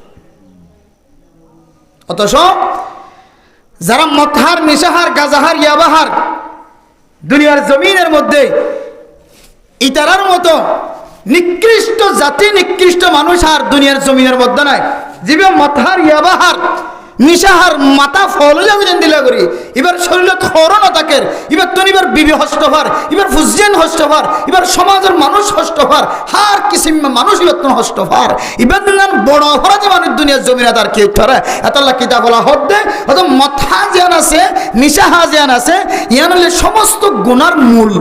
অথচ যারা মতহার, নিশাহার, গাজাহার, ইয়াবাহার দুনিয়ার জমিনের মধ্যে ইতারার মতো নিকৃষ্ট জাতি, নিকৃষ্ট মানুষ আর দুনিয়ার জমিনের মধ্যে নাই। জীবে মতহার, ইয়াবাহার, নিশাহার মাথা ফল যেন দিলা করি এবার শরীরত খরণ তাকের, এবার তো এবার বিবি হস্তভার, এবার ফুজিয়ান হস্তভার, এবার সমাজের মানুষ হস্তভার, হার কিসিম মানুষ এবার তো হস্তভার, এবার দিলাম বড় অপরাধী মানুষ দুনিয়ার জমিনে তার কে ধরে এতলা কিতা বলা হদ্দে অত মথা জ্ঞান আছে, নিশাহা জ্ঞান আছে, ইয়ান হলে সমস্ত গুনার মূল,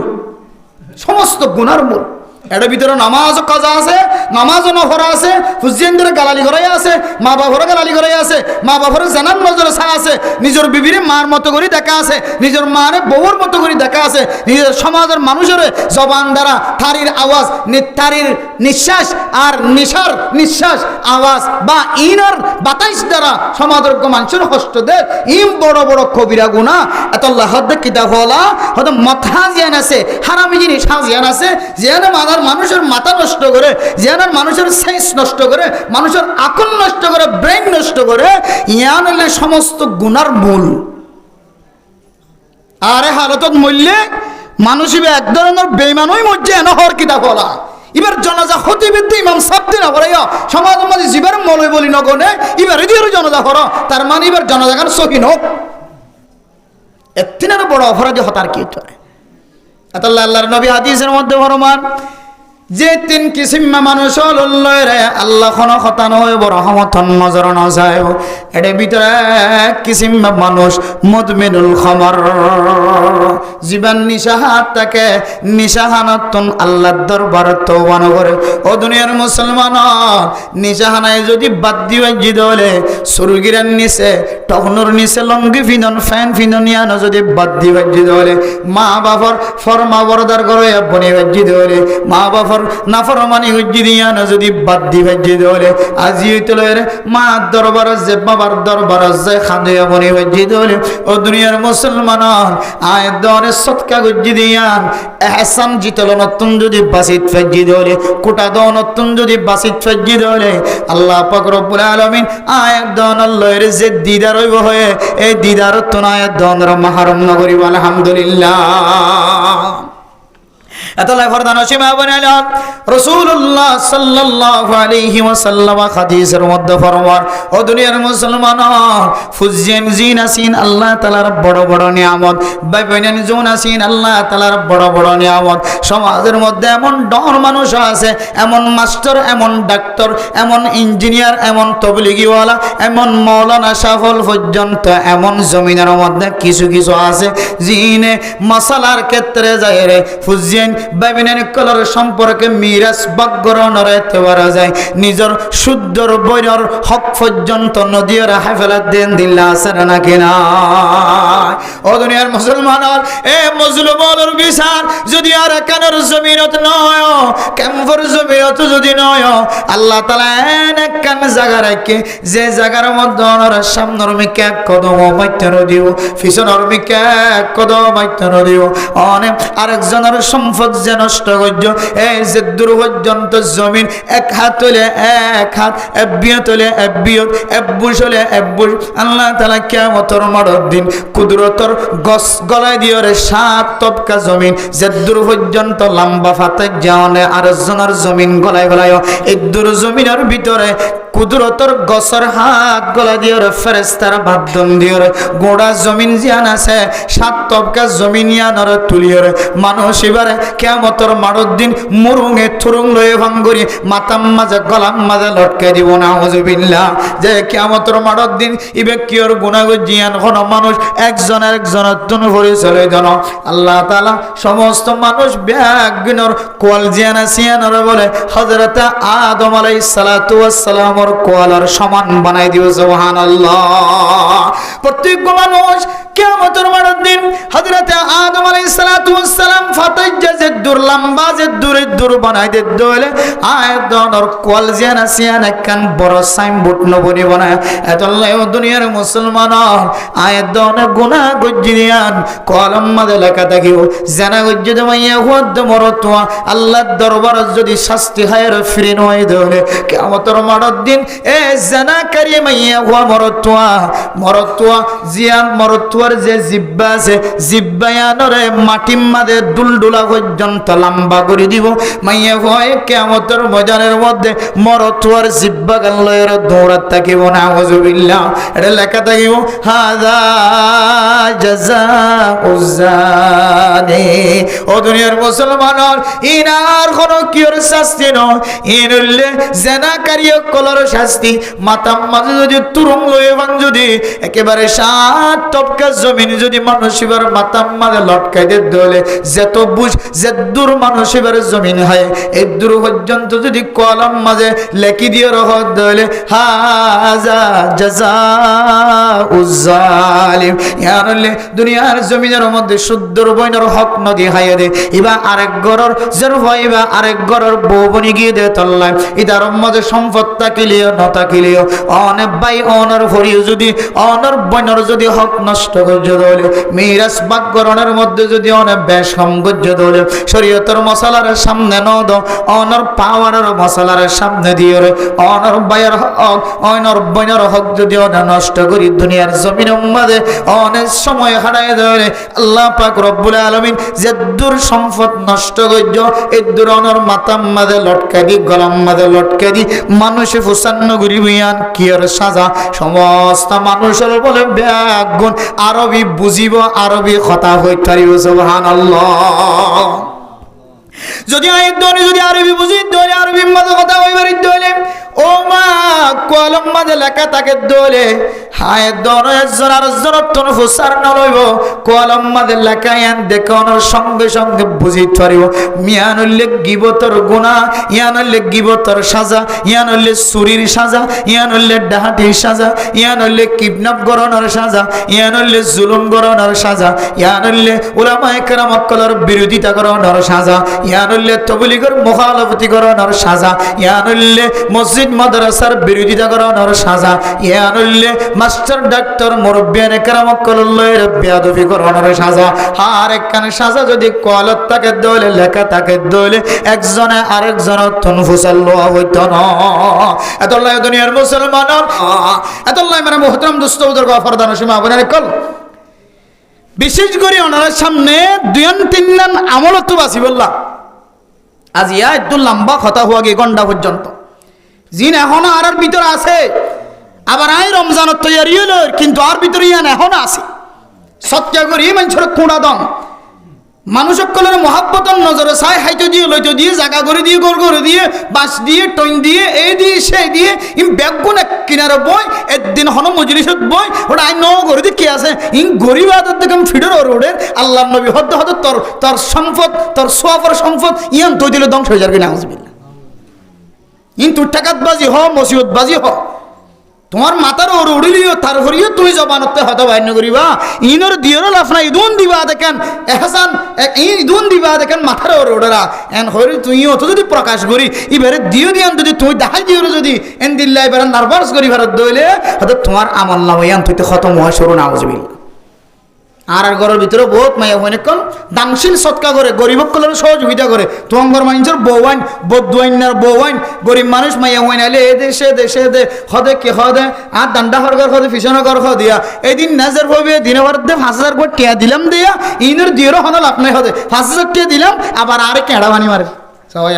সমস্ত গুনার মূল। এটার ভিতরে নামাজও কাজা আছে, নামাজও নফরা আছে, হুজিয়ানদের গালালি ঘরে আছে, মা বাবার গালালি ঘরে আছে, মা বাবার জানার নজরে ছা আছে, নিজের বিবিরে মার মতো করে দেখা আছে, নিজের মারে বউর মতো করে দেখা আছে, নিজের সমাজের মানুষের জবান দ্বারা থারির আওয়াজ, থারির নিঃশ্বাস আর নিশার নিঃশ্বাস আওয়াজ বা ইনর বাতাস দ্বারা সমাজের মানুষের হস্ত দেয় ইম বড় বড় কবিরা গুনাহ। এত আল্লাহ কিতাব হলা হয়তো মাথা জ্ঞান আছে, হারামি জিনিস জ্ঞান আছে, যেন মানুষের মাথা নষ্ট করে, যেন মানুষের সেন্স নষ্ট করে, মানুষের আকল নষ্ট করে, ব্রেন নষ্ট করে, ইয়ান হলে সমস্ত গুনার মূল। আরে হালতত মরলে মানুষ এক ধরনের বেইমানই মরছে এন হর কিতাব বলা। এবার জনাজা হতিবিদ্য ইমাম সাবদিন হরাইয়া সমাজ মাঝে জীবের মলই বলি নগনে এবার এদের জনাজা হর, তার মানে এবার জনাজা গান সহিন হোক, এর বড় অপরাধী হতার কি হয়। আল্লাহ আল্লাহর নবী হাদিসের মধ্যে ফরমান যে 3 কিসিম মানুষ লল্লয় রে আল্লাহ কোন কথা নয় বড় রহমতন নজর না যায়, এর ভিতরে এক কিসিম মানুষ মুদমিনুল খামর, জীবন নিশাহাত তাকে নিশাহানাতন আল্লাহর দরবার তওবা করে। ও দুনিয়ার মুসলমান, নিশাহানায় যদি বাদ দিবে জিদলে সুরগিরান নিচে টকনুর নিচে লঙ্গি ফিনন ফ্যান ফিননিয়ানো যদি বাদ দিবে জিদলে মা বাবার ফরমা বরদার করে বনি জিদলে মা বাবার নাফরমানি হজ্জি দিয়া না যদি বাদ দি ভাজ্জি দলে আজি হইতলে মা দরবার যে বাবার দরবার যে খাদয়া বনি ভাজ্জি দলে। ও দুনিয়ার মুসলমান, আয় দরে সদকা গজ্জি দিয়ান এহসান জিতল নতুন যদি বাসিত ভাজ্জি দলে, কোটা দন নতুন যদি বাসিত ভাজ্জি দলে, আল্লাহ পাক রব্বুল আলামিন আয় দন আল্লাহর যে দিদার হইব হয়ে এই দিদার তো আয় দনর মাহরুম নগরি। আলহামদুলিল্লাহ। এতলাই ফরদান সীমা বানাইলেন রাসূলুল্লাহ সাল্লাল্লাহু আলাইহি ওয়াসাল্লাম হাদিসের মধ্যে ফরমান ও দুনিয়ার মুসলমান ফুজিয়ান জিনাসিন আল্লাহ তাআলার বড় বড় নিয়ামত বাইবেনান জুনাসিন আল্লাহ তাআলার বড় বড় নিয়ামত সমাজের মধ্যে এমন ডর মানুষ আছে এমন মাস্টার এমন ডাক্তার এমন ইঞ্জিনিয়ার এমন তবলিগীওয়ালা এমন মাওলানা সাফল পর্যন্ত এমন জমিনের মধ্যে কিছু কিছু আছে জিনে মাসালার ক্ষেত্রে যায় রে ফুজিয়ান বাইবেনান কলর সম্পর্কে মিরাজ বাগ্যরণ রাইতে পারা যায় নিজের শুদ্ধর বৈরর হক পর্যন্ত নদীর হাফেলাত দেন দিল্লা আছে নাকি না ও দুনিয়ার মুসলমানের এ মজলুমের বিচার যদি আর কানের জমিনত নয় ক্যাম্পর জমিনত যদি নয় আল্লাহ তাআলা এক কান জায়গা রাখে যে জায়গার মধ্যে ওনার সামনের মিকে এক কদম বাইতে দিও পিছনের মিকে এক কদম বাইতে দিও অনেক আরেকজনের সম্পদ যে নষ্ট করজ এই যে দূর পর্যন্ত জমিন এক হাত তোলে এক হাত এবিয়ে তোলে এবিয়ত এব্বুস হলে এব্বুস আল্লাহ তাআলা কিয়ামতের মাঠের দিন কুদরতর গস গলায় দিয়ে রে সাত তবকা জমিন যে দূর পর্যন্ত লম্বা ফাতে জানে আরেকজনের জমিন গলায় গলায় এই দূর জমিনের ভিতরে কুদরতর গসর হাত গলা দিয়ে ফেরেস্তার বাদন দিয়ে গোড়া জমিন জিয়ান আছে সাত তবকা জমিন ইয়ানর তুলিয়ে মানুষ এবারে কিয়ামতের মাঠের দিন মুরুঙে থুরুং লয়ে ভাঙ্গরি মাতাম মাঝে গলাম মাঝে লটকে দিব না আউযুবিল্লাহ যে কিয়ামতের মাঠের দিন ইবে কিয়র গুনাহ জিয়ান কোন মানুষ একজন আরেকজনের তুন ভরে চলে জানো আল্লাহ তাআলা সমস্ত মানুষ ব্যাগিনর কোয়াল জিয়ান আসিয়ানর বলে হযরত আদম আলাইহিস সালাতু ওয়াস সালামর কোয়ালার সমান বানাই দিও সুবহানাল্লাহ প্রত্যেক মানুষ কিয়ামতের মাঠের দিন হযরত আদম আলাইহিস সালাতু ওয়াস সালাম ফাতাজ্জা যে দূর লম্বা যে দূর বানাই দে দলে আয়দনর কোয়াল জিয়ান আসিয়ান একখান বড় সাইনবোর্ড নবনি বানায় এতলাই দুনিয়ার মুসলমান আয়দন গুনাহ গজ্জিয়ান কলম মাঝে লেখা থাকিও জানা গজ্জিদ মাইয়া হুয়াদ মরতুয়া আল্লাহর দরবারে যদি শাস্তি হায়ের ফিরে নয় দলে কিয়ামতের মাঠের দিন এ জানাকারী মাইয়া হুয়া মরতুয়া জিয়ান মরতুয়ার যে জিব্বা আছে জিব্বায়ানরে মাটির মাঝে দুলদুলা পর্যন্ত লম্বা করে দিব মাইয়া হয় কিয়ামতের ময়দানের মধ্যে মরতুয়ার জিব্বা গাল্লয়ের দৌড়াত থাকিব না আউযুবিল্লাহ এটা লেখা থাকিব হাযা জাযাউজ জানি ও দুনিয়ার মুসলমানের ইনার কোন কিয়র শাস্তি নয় ইনলে জানাকারী কলর শাস্তি মাতাম মাঝে যদি তুরুং লয়ে ভাঙ যদি একেবারে সাত তবকা জমিন যদি মানুষ এবার মাতাম মাঝে লটকাই দে দলে যত বুঝ যে দূর মানুষ এবার জমিন হয় এই দূর পর্যন্ত যদি কলম মাঝে লেখি দিয়ে রহ দলে হাযা জাযাউজ জালিম ইয়ানলে দুনিয়ার জমিনের মধ্যে শুদ্ধর বইনের হক নদী হাইয়ে দে ইবা আরেক গরর জের হইবা আরেক গরর বউ বনি গিয়ে দে তল্লায় ইদার মধ্যে সম্পদ তাকিলিও ন তাকিলিও অনেক ভাই অনর ভরিও যদি অনর বইনের যদি হক নষ্ট করছে দলে মিরাজ বাগ্যরণের মধ্যে যদি অনেক বেশ কম করছে দলে শরীয়তের মশলার সামনে ন দাও অনর পাওয়ারের মশলার সামনে দিয়ে রে অনর ভাইয়ের হক অনর বইনের হক যদি অনেক নষ্ট করি দুনিয়ার জমিনের মধ্যে অনেক সময় হারায় ধরে আল্লাহ পাক রব্বুল আলামিন যে দূর সম্পদ নষ্ট করছো এই দূর অনর মাতাম মাঝে লটকা দি গলাম মাঝে লটকা দি মানুষে ফুসান্ন করি বিয়ান কিয়র সাজা সমস্ত মানুষের বলে ব্যাগুন আরবি বুঝিব আরবি কথা হইতে পারিব সুবহানাল্লাহ যদি যদি আরবি বুঝি দলে আরবি মাঝে কথা হইবার দলে ও মা কলম মাঝে লেখা থাকে দলে হায় দনে জরার জরতন ফুসার না লইব কলম মাঝে লেখা ইয়ান দেখানোর সঙ্গে সঙ্গে বুঝিতে পারিব মিয়ানুল্লে গিবতর গুনাহ ইয়ানুল্লে গিবতর সাজা ইয়ানুল্লে চুরির সাজা ইয়ানুল্লে ডাহাতির সাজা ইয়ানুল্লে কিডন্যাপ করানোর সাজা ইয়ানুল্লে জুলুম করানোর সাজা ইয়ানুল্লে উলামায়ে কেরাম কলর বিরোধিতা করানোর সাজা ইয়ানুল্লে তবলিগের মুখালাফতি করানোর সাজা ইয়ানুল্লে মসজিদ মাদ্রাসার বিরোধিতা করানোর সাজা ইয়ানুল্লে মাস্টার ডাক্তার মুরব্বিয়ান কেরাম কললের বেয়াদবি করানোর সাজা আর একখানে সাজা যদি কলত তাকে দলে লেখা তাকে দলে একজনে আরেকজন তনফুসাল লওয়া হইতো না এতলাই দুনিয়ার মুসলমান এতলাই মানে মুহতারাম দোস্ত বুজুর্গ ফরদান সীমা আপনার কল বিশেষ করে ওনার সামনে দুয়ান তিন আমলত বাসি বললাম আজ ইয়া একটু লম্বা কথা হওয়া গিয়ে ঘন্টা পর্যন্ত জিন এখনো আর ভিতরে আছে আবার আই রমজানত তৈরি হইল কিন্তু আর ভিতরে ইয়ান এখনো আছে সত্যা করি মানুষের কুড়া দন মানুষ সকলের মহাব্বতর নজরে চাই হাইতে দিয়ে লইতে দিয়ে জাগা করে দিয়ে গোর করে দিয়ে বাঁশ দিয়ে টইন দিয়ে এই দিয়ে সেই দিয়ে ইম ব্যাগুন এক কিনারে বই একদিন হন মজলিসত বই ওটা আই ন করে দিয়ে কে আছে ইন গরিব আদর দেখে ফিডের ওরের আল্লাহ নবী হদ্দ হদ্দ তোর সম্পদ তোর সোয়াফর সম্পদ ইয়ান তৈ দিলে ধ্বংস হয়ে যাবে না আউযুবিল্লাহ ইন তুই টাকাত বাজি হ মসিবত বাজি হ তোমার মাথার ওর উড়িলিও তার হরিও তুমি জবানতে হতা বাইন্য করিবা ইনর দিয়েরও লাফনা ইদুন দিবা দেখেন এহসান ইদুন দিবা দেখেন মাথার ওর ওড়া এন হরি তুই অত যদি প্রকাশ করি এবারে দিও দিয়ান যদি তুমি দেখাই দিও যদি এন দিল্লা এবারে নার্ভাস করি ভারত দইলে হয়তো তোমার আমল নাম ইয়ান তুইতে খতম হয় সরু না আউযুবিল্লাহ আর ঘরের ভিতরে বহুত মাইয়া অনেকক্ষণ দানশীল সৎকা করে গরিব কলের সহযোগিতা করে তোমার মানুষের বৌয়াইন বদুয়াইনার বৌয়াইন গরিব মানুষ মাইয়া হইন আলে এ দেশে দেশে দে হদে কে হদে আর দান্ডা হরগর হদে ফিসনা কর হ দিয়া এদিন নাজের ভাবে দিনে ভারত দে 5,000 করে টিয়া দিলাম দিয়া ইনের দিয়েরও হন লাভ নাই হদে 5,000 টিয়া দিলাম আবার আরে কেড়া বানি মারে সবাই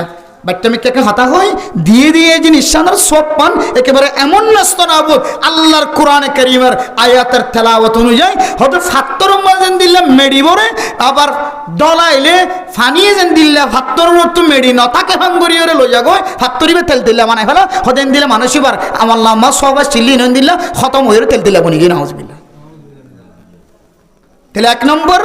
বাচ্চামিকে হতা হয় দিয়ে দিয়ে জিনিস সব পান একেবারে এমন নষ্ট না বোধ আল্লাহর কোরআনে কারীমের আয়াতের তেলাওয়াত অনুযায়ী হয়তো ফাত্তর মাঝেন দিল্লা মেডি বরে আবার ডলাইলে ফানিয়ে যেন দিল্লা ফাত্তর মতো মেডি ন তাকে ফান করিয়ে লইয়া গয় ফাত্তরিবে তেল দিল্লা মানে ফেলা হতেন দিলে মানুষ এবার আমার লাম্মা সব চিল্লি নন দিল্লা খতম হয়ে তেল দিল্লা বনি গিয়ে নাউজুবিল্লাহ তাহলে এক নম্বর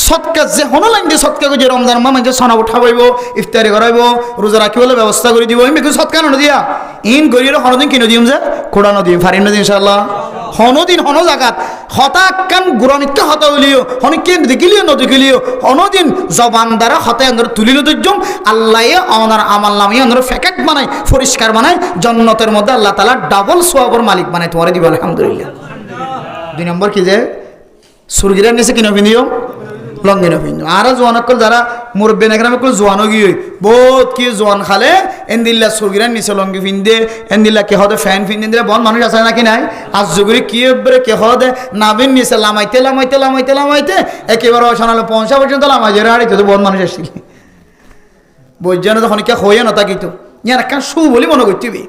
সৎকা যে হনো লাইন দিয়ে সৎকা যে রমজান মা মানে সনা উঠাবাইব ইফতারি করাইব রোজা রাখিবলে ব্যবস্থা করে দিব আমি সৎকা ন দিয়া ইন গরিয়ের হনদিন কিনে দিম যে খোড়ানো দিম ফারিন দিন ইনশাআল্লাহ হনদিন হন জাগাত হতাকান গুরনিকে হতা হইলিও হনিকে দেখিলিও নদেখিলিও হনদিন জবান দ্বারা হতে আন্দর তুলিল দুজম আল্লাহে আমার আমাল নামে আন্দর ফ্যাকেট বানাই পরিষ্কার বানাই জান্নাতের মধ্যে আল্লাহ তাআলা ডাবল সওয়াবের মালিক বানাই তোমারে দিব আলহামদুলিল্লাহ দুই নম্বর কি যে সুরগিরা নিচে কিনে পিনিও লঙ্গি নপিন আর জোয়ানকল যারা মুরব্বী নাকরামকল জোয়ানো গিয়ে বহুত কি জোয়ান খালে এন্দিল্লা সুরগিরা নিচে লঙ্গি ফিন্দে এন্দিল্লা কে হদে ফ্যান ফিন্দে দিলে বন মানুষ আছে নাকি নাই আজ যুগরি কি এবারে কে হদে নাবিন নিচে লামাইতে লামাইতে লামাইতে লামাইতে একেবারে অশানালে 50 পর্যন্ত লামাই যে হাড়িতে তো বন মানুষ আসছিল বৈজ্ঞানিক তখন কে হইয়া না তাকিতো ইয়ার একটা শু বলি মনে করতেবি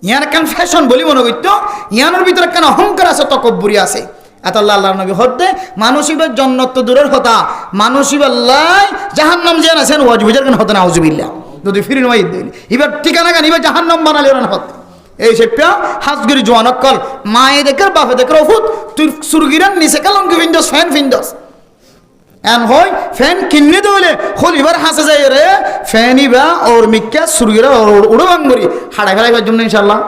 ইয়ার একটা ফ্যাশন বলি মনে করতো ইয়ানোর ভিতরে কেন অহংকার আছে তকব্বুরি আছে এত আল্লাহ আল্লাহর নবী হদ্দে মানসিবের জন্নত তো দূরের কথা মানসিবাল্লাহ জাহান্নাম যে আছেন ওয়াজ বুঝার কেন হতে না আউযুবিল্লাহ যদি ফিরি নয় দিন এবার ঠিকানা কেন এবার জাহান্নাম বানালে ওরা হতে এই সেপ্যা হাজগিরি জোয়ানকল মায়ে দেখের বাপে দেখের ওফুত তুই সুরগিরান নিচে কালঙ্কি ফিন্দস ফ্যান ফিন্দস এন হয় ফ্যান কিনে দিলে হল এবার হাসে যায় রে ফ্যান ইবা ওর মিক্কা সুরগিরা উড়ো ভাঙ্গরি হাড়া ফেলাইবার জন্য ইনশাআল্লাহ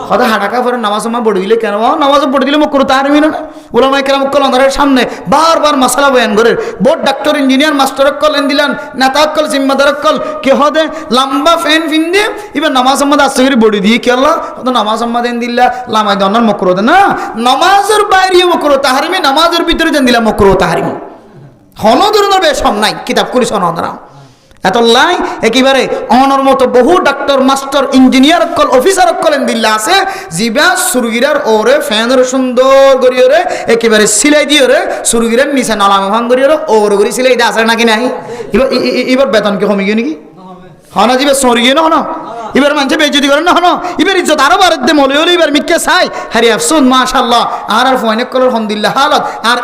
হয়তো হাঁটাকা পরে নামাজ পড়ে দিলে কেন নামাজ পড়ে দিলে মুখ করতে আরবি না ওলামায়ে কেরাম কলন্দারের সামনে বারবার মশলা বয়ান করে বোর্ড ডাক্তার ইঞ্জিনিয়ার মাস্টার কলেন দিলেন নেতা কল জিম্মাদার কল কে হদে লম্বা ফ্যান ফিন দিয়ে এবার নামাজ আম্মাদ আসতে করে বড়ি দিয়ে কি আল্লাহ হয়তো নামাজ আম্মাদ এন দিল্লা লামাই দন্নার মুখ করতে না নামাজের বাইরে মুখ করো তাহারিমি নামাজের ভিতরে যেন দিলা মুখ করো তাহারিমি হন ধরনের বেশম নাই কিতাব করিস অনদরা এতলাই একেবারে অনর মতো বহু ডাক্তার মাস্টার ইঞ্জিনিয়ার কল অফিসার কলেন দিল্লা আছে জিবা সুরগিরার ওরে ফ্যানের সুন্দর করিয়ে রে একেবারে সিলাই দিয়ে রে সুরগিরার নিচে নলাম ভাঙ করিয়ে ওর করি সিলাই দিয়ে আসে নাকি নাই এবার এবার বেতন কি কমে গিয়ে নাকি হনা জিবা সরি গিয়ে না এবার মানুষে বেইজ্জতি করেন না হনো এবার ইজ্জত আরো বাড়ে দে মলে হলে এবার মিক্কে চাই হারি আফসুন মাশাআল্লাহ আর ফয়নেক কলর হমদুলিল্লাহ হালত আর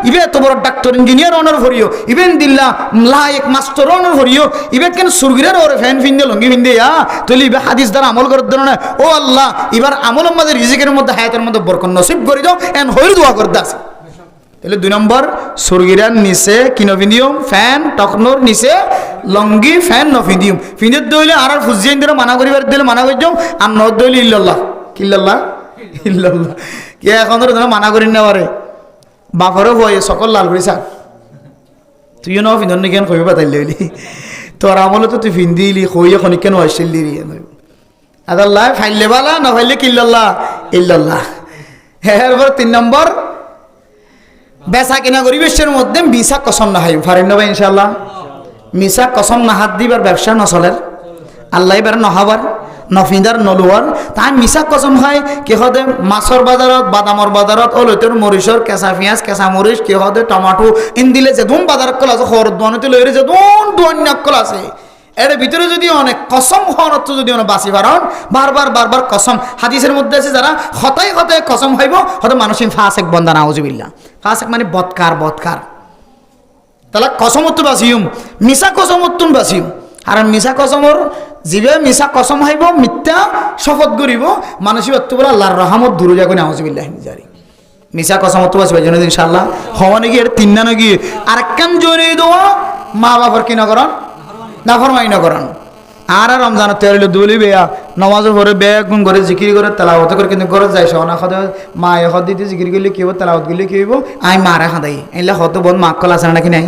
ইবে তো বড় ডাক্তার ইঞ্জিনিয়ার অনার ভরিও ইবেন দিল্লা লায়েক মাস্টার অনার ভরিও ইবে কেন সুরগিরের ওরে ফ্যান ফিন্দে লঙ্গি ফিন্দে তুলি ইবে হাদিস দ্বারা আমল করে দেন না ও আল্লাহ এবার আমল আমাদের রিজিকের মধ্যে হায়াতের মধ্যে বরকত নসিব করে দাও এন হইর দোয়া করতে আছে তাহলে দুই নম্বর সুরগিরার নিচে কিনো ফিন্দিয়ম ফ্যান টকনোর নিচে লঙ্গি ফ্যান ন ফিন্দিয়ম ফিন্দির দইলে আর ফুজিয়ান দিলে মানা করিবার দিলে মানা করে যাও আর ন দইলে ইল্লাল্লাহ কিল্লাল্লাহ ইল্লাল্লাহ কে এখন ধরে মানা করি না পারে বাপরও ভয় সকল লাল করি থাক তুইও ন ফিন্দন নাকি কবি পাতাই লইলি তোর আমলে তো তুই ফিন্দিলি কইয়া খনিকে নয়সিল্লি আদাল্লাহ ফাইলে বালা না ফাইলে কিল্লাল্লাহ ইল্লাল্লাহ এরপর 3 নম্বর বেচা কিনা পরিবেশের মধ্যে মিশা কসম না হাই ফারেন না ভাই ইনশাআল্লাহ মিশা কসম না হাত দিবার ব্যবসা নচলের আল্লাহ এবার নহাবার নফিদার নলুয়ার তাই মিশা কসম খাই কি হদে মাছর বাজারত বাদামর বাজারত অলৈতর মরিচর কেঁচা পেঁয়াজ কেঁচা মরিচ কি হদে টমাটো ইন দিলে যে দুন বাজার কল আছে খর দোয়ানতে লইরে যে দুন দোয়ান্যাক কল আছে এর ভিতরে যদি অনেক কসম হওয়ার অর্থ যদি অনেক বাসি পারন বারবার বারবার কসম হাদিসের মধ্যে আছে যারা হতায় হতায় কসম হইব হয়তো মানুষিন ফাসেক বন্দা নাউজুবিল্লাহ ফাসেক মানে বদকার বদকার তাহলে কসমত্ব বাসিউম মিশা কসমত্তুন বাসিউম আর মিশা কসমর জিবে মিশা কসম হইব মিথ্যা শপথ করিব মানুষের অর্থ বলে আল্লাহর রহমত দূর যাবে নাউজুবিল্লাহ জারি মিশা কসমত্ব বাসিব জন্য ইনশাআল্লাহ হওয়া নাকি এর তিন না নাকি আরেকখান জোরে দেওয়া মা বাবার কি নগরণ নাফরমাই নগরণ আর রমজানের তেল দুলি বেয়া নমাজের পরে বেয়া গুণ করে জিকির করে তেলাওয়াত করে কিন্তু ঘরে যাই সনা খাদে মা হদ দিতে জিকির করলে কি হইব তেলাওয়াত করলে কি হইব আই মারা খাদাই এলে হয়তো বোন মা কল আছে নাকি নাই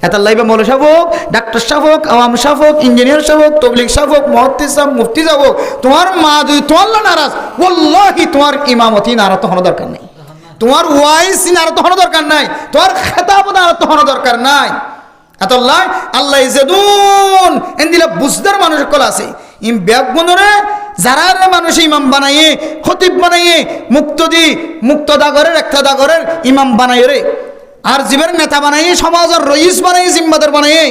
এত লাইবে মৌল সাহেব হোক ডাক্তার সাহেব হোক আওয়াম সাহেব হোক ইঞ্জিনিয়ার সাহেব হোক তবলিগ সাহেব হোক মুফতি সাহেব মুফতি সাহেব হোক তোমার মা যদি তোমার নারাজ ওয়াল্লাহি তোমার ইমামতি নারাজ তো হওয়ার দরকার নেই তোমার ওয়াইস নারাজ তো হওয়ার দরকার নাই তোমার খেতাব নারাজ তো হওয়ার দরকার নাই আল্লাহ আল্লাহ ইজাদুন এন্দিলা বুঝদার মানুষ কল আছে ইম ব্যাগুনরে যারা মানুষ ইমাম বানাইয়ে খতিব বানাইয়ে মুক্তদা করের একটা দাগরের ইমাম বানাইয়ে রে আর জীবের নেতা বানাইয়ে সমাজের রইস বানাইয়ে জিম্মাদার বানাইয়ে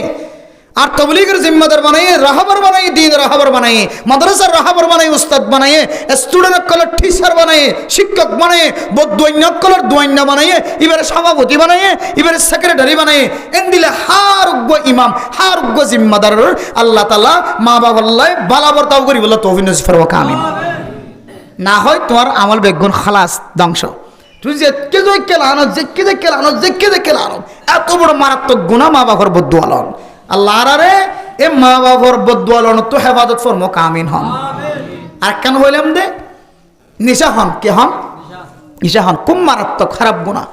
আর তবলিগের জিম্মাদার বানাইয়ে রাহাবার বানাইয়ে দিন রাহাবার বানাইয়ে মাদ্রাসার রাহাবার বানাইয়ে উস্তাদ বানাইয়ে স্টুডেন্ট কলের টিচার বানাইয়ে শিক্ষক বানাইয়ে বদৈন্য কলের দোয়াইন্য বানাইয়ে এবারে সভাপতি বানাইয়ে এবারে সেক্রেটারি বানাইয়ে এন্দিলে হারুগ্য ইমাম হারুগ্য জিম্মাদার আল্লাহ তাআলা মা বাবাল্লাহ বালাবর্তাও করি বলে তৌফিক নসিব ফরমাক আমিন না হয় তোমার আমল বেগুন খালাস ধ্বংস তুই যেকে লানো এত বড় মারাত্মক গুনাহ মা বাবার বদুয়া লন আল্লাহর আরে এ মা বাবার বদুয়া লন তো হেফাজত ফরমো কামিন হন আর কেন হইলাম দে নিশা হন কে হন নিশা হন খুব মারাত্মক খারাপ গুনাহ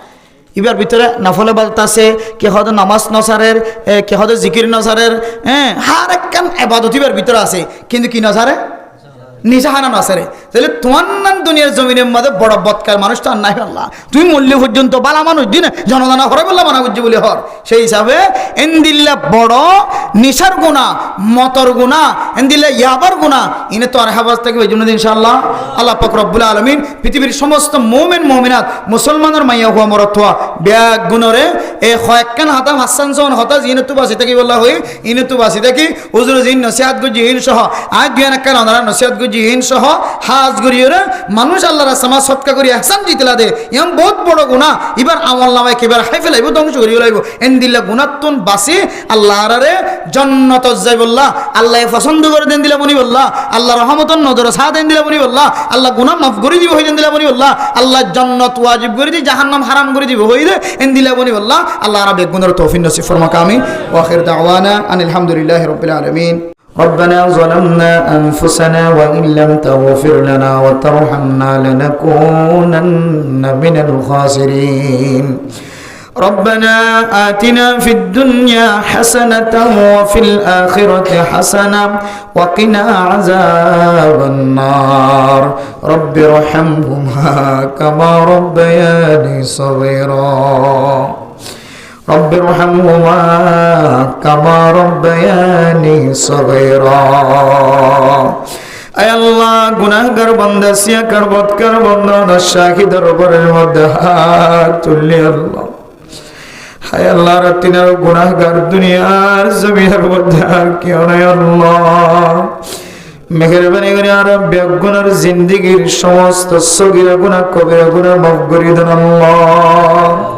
ইবার ভিতরে নফলে বাদত আছে কে হয়তো নামাজ নসারের কে হয়তো জিকির নসারের হার একখান এবাদত ইবার ভিতরে আছে কিন্তু কি নসারে নিশাহানা নসারে তাহলে তোমার নাম দুনিয়ার জমিনের মধ্যে বড় বৎকার মানুষ তো আর নাই আল্লাহ তুমি মূল্য পর্যন্ত বালা মানুষ দিন জনদানা হরে বললাম মানা করছি বলে হর সেই হিসাবে এন্দিল্লা বড় নিশার গুণা মতর গুণা এন্দিল্লা ইয়াবার গুণা ইনে তো আর হেফাজ থাকবে এই জন্য ইনশাআল্লাহ আল্লাহ পাক রব্বুল আলামিন পৃথিবীর সমস্ত মুমিন মুমিনাত মুসলমানের মাইয়া হুয়া মরতোয়া ব্যাগ গুণরে এ কয়েকখান হাতাম হাসান সন হতা জিনে তো বাসি থাকি বললা হই ইনে তো বাসি থাকি হুজুর জিন নসিহত গো জিন সহ আজ জ্ঞান কান ওনারা নসিহত গো জিন সহ হাজ গরিয়ে মানুষ আল্লাহর সমাজ সৎকা করি ihsan জিতলা দে এম বহুত বড় গুনাহ এবার আমল নামায় কিবার হাই ফেলাইব ধ্বংস করি লাইব এন্দিল্লা গুনাতুন বাসি আল্লাহর আরে জান্নাত যাইবল্লাহ আল্লাহ পছন্দ করে দেন দিলা বনি বল্লাহ আল্লাহ রহমতন নজর সাথ দেন দিলা বনি বল্লাহ আল্লাহ গুনাহ মাফ করে দিব হই দেন দিলা বনি বল্লাহ আল্লাহ জান্নাত ওয়াজিব করে দি জাহান্নাম হারাম করে দিব হই দে এন্দিলা বনি বল্লাহ আল্লাহ রাব্বুল গুনার তৌফিক নসিব ফরমাক আমিন ওয়া আখির দাওয়ানা আনিল হামদুলিল্লাহি রাব্বিল আলামিন ربنا ظلمنا أنفسنا وإن لم تغفر لنا وترحمنا لنكونن من الخاسرين ربنا آتنا في الدنيا حسنة وفي الآخرة حسنة وقنا عذاب النار رب ارحمهما كما ربياني صغيرا رب ارحمهما كما ربياني صغيرا আয় আল্লাহ গুনাহগার বান্দা সিয়াকার বদকার বান্দা শাহিদের উপরের মধ্যে হাত তুললি আল্লাহ আয় আল্লাহ রাতিনার গুনাহগার দুনিয়ার জমিনের মধ্যে আর কেউ নাই আল্লাহ মেহেরবানি করে আর বেগুনার জিন্দেগীর সমস্ত সগীরা গুনাহ কবিরা গুনাহ মাফ করে দেন আল্লাহ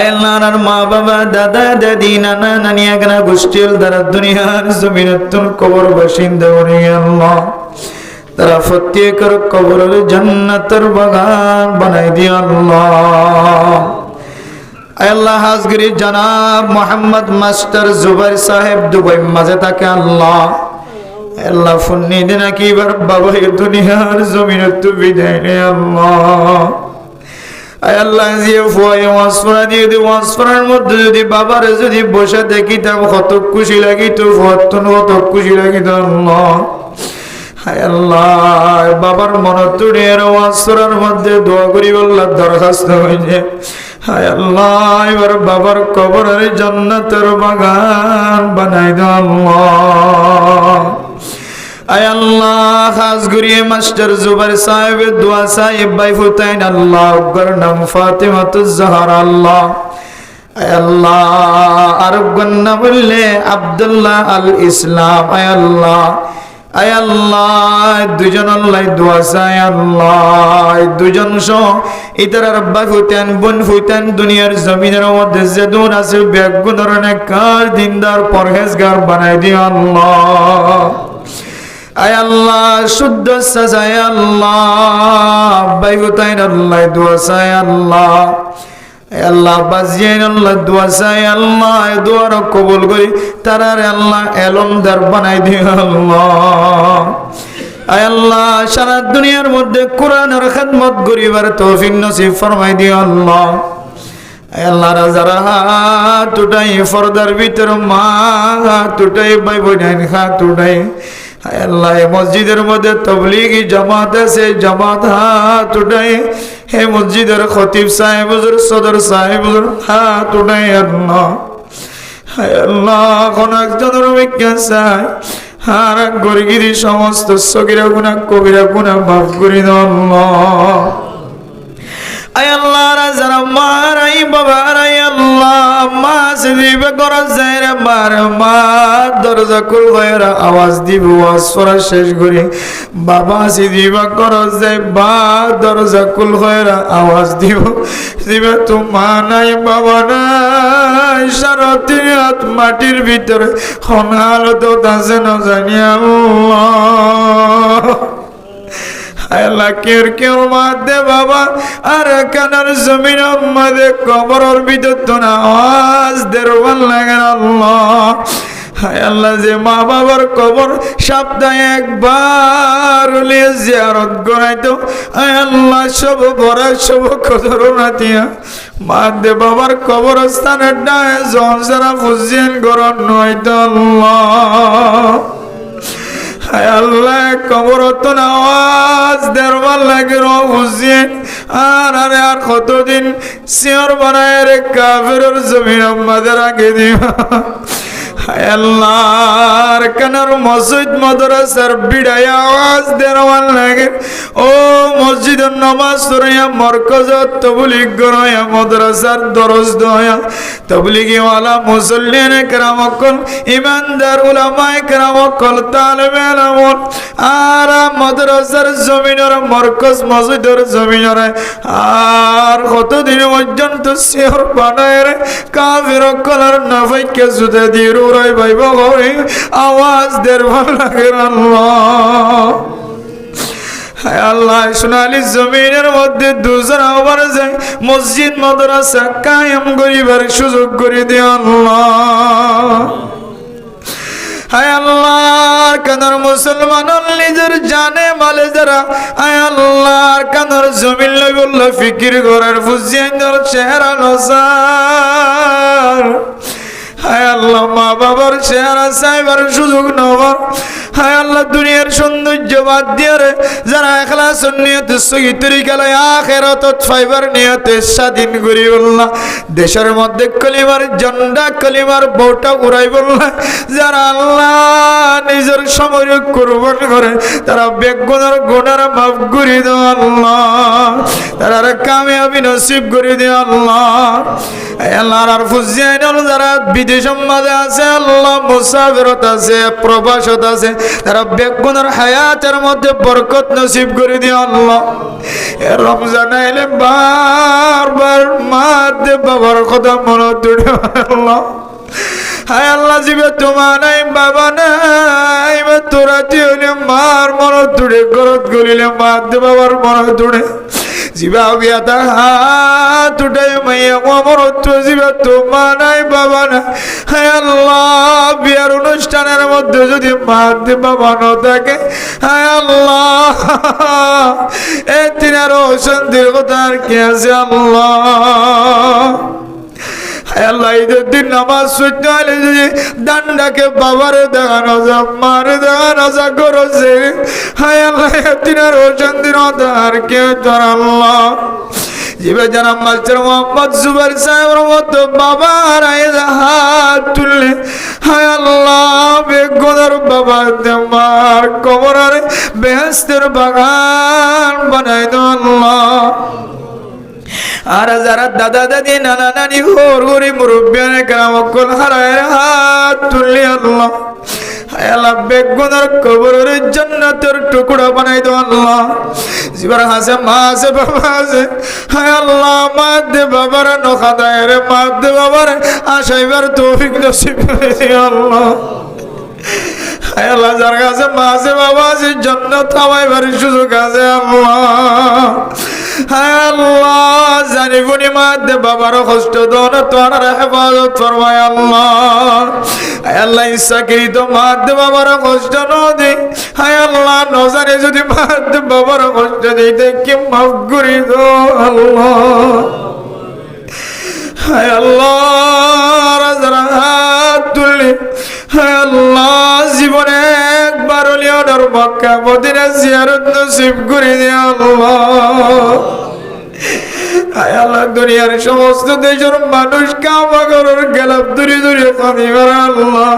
আল্লাহর মা বাবা দাদা দাদি নানা নানি আগনা গোষ্ঠীর দ্বারা দুনিয়ার জমিনতুন কবর বাসিন্দা করে আল্লাহ তারা প্রত্যেকের কবরের জান্নাতের বাগান বানাই দিও আল্লাহ আল্লাহ হাজগিরি জনাব মোহাম্মদ মাস্টার জুবাইর সাহেব দুবাই মাঝে থাকে আল্লাহ আল্লাহ ফুন্নি দিনা কিবার বাবা এই দুনিয়ার জমিনত বিদায় নে আল্লাহ আয় আল্লাহ জিয়ে ফুয়াই ওয়াসফরা দিয়ে দি ওয়াসফরার মধ্যে যদি বাবার যদি বসে দেখিতাম কত খুশি লাগিত ফুয়াত্তন কত খুশি লাগিত আল্লাহ আয় আল্লাহ বাবার মনত তুড়িয়ে ওয়াসফরার মধ্যে দোয়া করি আল্লাহ দরখাস্ত হয়েছে আয় আল্লাহ এবার বাবার কবরের জান্নাতের বাগান বানাই দাও আল্লাহ আয় আল্লাহ খাস করিয়ে মাস্টার জুবাইর সাহেবের দোয়া সাহেব ভাই ফুতাইন আল্লাহ ওর নাম ফাতেমাতুজ জাহরা আল্লাহ আয় আল্লাহ আরেকজন নাম বললে আব্দুল্লাহ আল ইসলাম। আয় আল্লাহ, আয় আল্লাহ দুজন আল্লাহ দোয়া চাই আল্লাহ দুজন সহ ইতার আব্বা ফুতেন বোন ফুতেন দুনিয়ার জমিনের মধ্যে যে দূর আছে বেগুন ধরনের কার দিনদার পরহেজগার বানাই দিও আল্লাহ। আয় আল্লাহ শুদ্ধ সাজায় আল্লাহ আব্বাই ফুতাইন আল্লাহ দোয়া চাই আল্লাহ। আল্লাহ বাজিয়াইন আল্লাহ দোয়া চাই আল্লাহ দোয়ার কবুল করি তারার আল্লাহ এলমদার বানাই দিও আল্লাহ। আয় আল্লাহ সারা দুনিয়ার মধ্যে কোরআনের খেদমত করিবার তৌফিক নসিব ফরমাই দিও আল্লাহ। আয় আল্লাহ যারা হাত উঠাই পর্দার ভিতর মা হাত উঠাই ভাই বোন হাত উঠাই আয় আল্লাহ মসজিদের মধ্যে তাবলীগি জামাত আছে জামাত হাত উঠাই হে মসজিদের খতিব সাহেব হুজুর সদর সাহেব হুজুর হাত উঠাই আল্লাহ। হায় আল্লাহ কোন একজনের বিজ্ঞান চাই আর গরিগিরি সমস্ত সগীরা গুনাহ কবিরা গুনাহ মাফ করে দাও আল্লাহ। আয় আল্লাহ যারা মারাই বাবা আয় আল্লাহ মা সিদিবে করা যায় রে মার মা দরজা খুল হয়ে আওয়াজ দিব ওয়াজ করা শেষ করে বাবা সিদিবা করা যায় বা দরজা খুল হয়ে আওয়াজ দিব দিবে তো মা নাই বাবা নাই সারা তিন হাত মাটির ভিতরে হনাল তো আছে না জানি আল্লাহ। আল্লাহ কেউ কেউ মাদে বাবা আর কানার জমিন আমাদের কবরের ভিতর তো না আওয়াজ দেরবান লাগে আল্লাহ। আল্লাহ যে মা বাবার কবর সপ্তাহে একবার জিয়ারত করাইতো আল্লাহ সব ভরা সব কদর নাতিয়া মাদে বাবার কবর স্থানের ডায় জন সারা ফুজিয়ান গরণ নয়তো আল্লাহ। আল্লাহ কবরত আওয়াজ দেরবার লাগে হুসেন আর আরে আর কতদিন সিয়র বানায় রে কাফেরের জমিন আমাদের আগে দিবা। আল্লাহর কানার মসজিদ মাদ্রাসার বিড়ায় আওয়াজ দেরবার লাগে ও মসজিদের নামাজ পড়িয়া মরকজত তাবলীগ গড়ায়া মাদ্রাসার দরজ দয়া তাবলীগি ওয়ালা মুসল্লিন کرامকল ইমানদার উলামায়ে کرامকল তালেবে ইলম আর মাদ্রাসার জমিনের মরকজ মসজিদের জমিনের আর কতদিন পর্যন্ত সিহর বানায় রে কাফির কলার নাফাইকে জুদা দিয়ে রুরাই ভাই বগরে আওয়াজ দেরবার লাগে আল্লাহ। আল্লাহ সোনালি জমিনের মধ্যে দুজন আবার যায় মসজিদ মাদ্রাসা কায়েম করিবার সুযোগ করে দিও আল্লাহ। হায় আল্লাহ কানার মুসলমান নিজের জানে মালে যারা হায় আল্লাহ কানার জমিন লই বলল ফিকির করার ফুজিয়ার চেহারা নসার হায় আল্লাহ মা বাবার চেহারা চাইবার সুযোগ নবার হায় আল্লাহ দুনিয়ার সৌন্দর্য বাদ দিয়ে রে যারা ইখলাস নিয়তে সহি তরিকায় আখিরাতত ফাইবার নিয়তে স্বাধীন করি বললা দেশের মধ্যে কলিমার জন্ডা কলিমার বউটা উড়াই বললা যারা আল্লাহ নিজের সময় কুরবান করে তারা বেগুনার গুনার মাফ করে দাও আল্লাহ তারা কামিয়াবি নসিব করে দাও আল্লাহ। আল্লাহ আর ফুজিয়াইন যারা বিদেশের মাঝে আছে আল্লাহ মুসাফিরত আছে প্রবাসত আছে তারা বেগুনার হায়াতের মধ্যে বরকত নসিব করে দিও আল্লাহ। রমজান আইলে বারবার মা দে বাবার কথা মনে তুলে আল্লাহ। হায় আল্লাহ জিবে তোমার নাই বাবা নাই তোরাতি হইলে মার মন তুড়ে গরত গলিলে মা দে বাবার মন তুড়ে জিবা বিয়াতা হাত উঠাই মাইয়া মরত জিবা তোমার নাই বাবা না। হায় আল্লাহ বিয়ার অনুষ্ঠানের মধ্যে যদি মা দে বাবা ন থাকে হায় আল্লাহ এ তিনার অশান্তির কথা আর কি আছে আল্লাহ। আল্লাহ ঈদের দিন নামাজ পড়তে হলে যদি ডান্ডাকে বাবারে দেখানো যা মারে দেখানো যা করছে হায় আল্লাহ তিনার অশান্তির আর কেউ তোর আল্লাহ জিবে জানাম মাস্টার মোহাম্মদ জুবাইর সাহেবের মতো বাবার হাত তুললে হায় আল্লাহ বেগুনার বাবা দেমার কবরের বেহেশতের বাগান বানাই দাও আল্লাহ। আর যারা দাদা দাদি নানা নানি ঘর ঘরে মুরব্বিয়ানে কেরাম অকল হারায় হাত তুললি আল্লাহ আল্লাহ বেগুনের কবরের জান্নাতের টুকরা বানাই দাও আল্লাহ জীবন হাসে মা আছে বাবা আছে হায় আল্লাহ মা দে বাবার নখাদায় রে মা দে বাবার আশাইবার তৌফিক নসিব করে দিও আল্লাহ হায় আল্লাহ যার কাছে মা আছে বাবা আছে জান্নাত খাওয়াইবার সুযোগ আছে আল্লাহ হায় আল্লাহ জানি বুনি মা দে বাবার কষ্ট দোন তোর হেফাজত ফরমায় আল্লাহ হায় আল্লাহ ইচ্ছাকৃত মা দে বাবার কষ্ট ন দে হায় আল্লাহ নজানে যদি মা দে বাবার কষ্ট দিতে কি মাফ করে দো আল্লাহ হায় আল্লাহ যারা হাত তুললি হায় আল্লাহ জীবনে একবার হলেও ওর মক্কা মদিনা জিয়ারত নসিব করে দে আল্লাহ হায় আল্লাহ দুনিয়ার সমস্ত দেশের মানুষ কাবা করার গেলাম দূরে দূরে কাঁদিবার আল্লাহ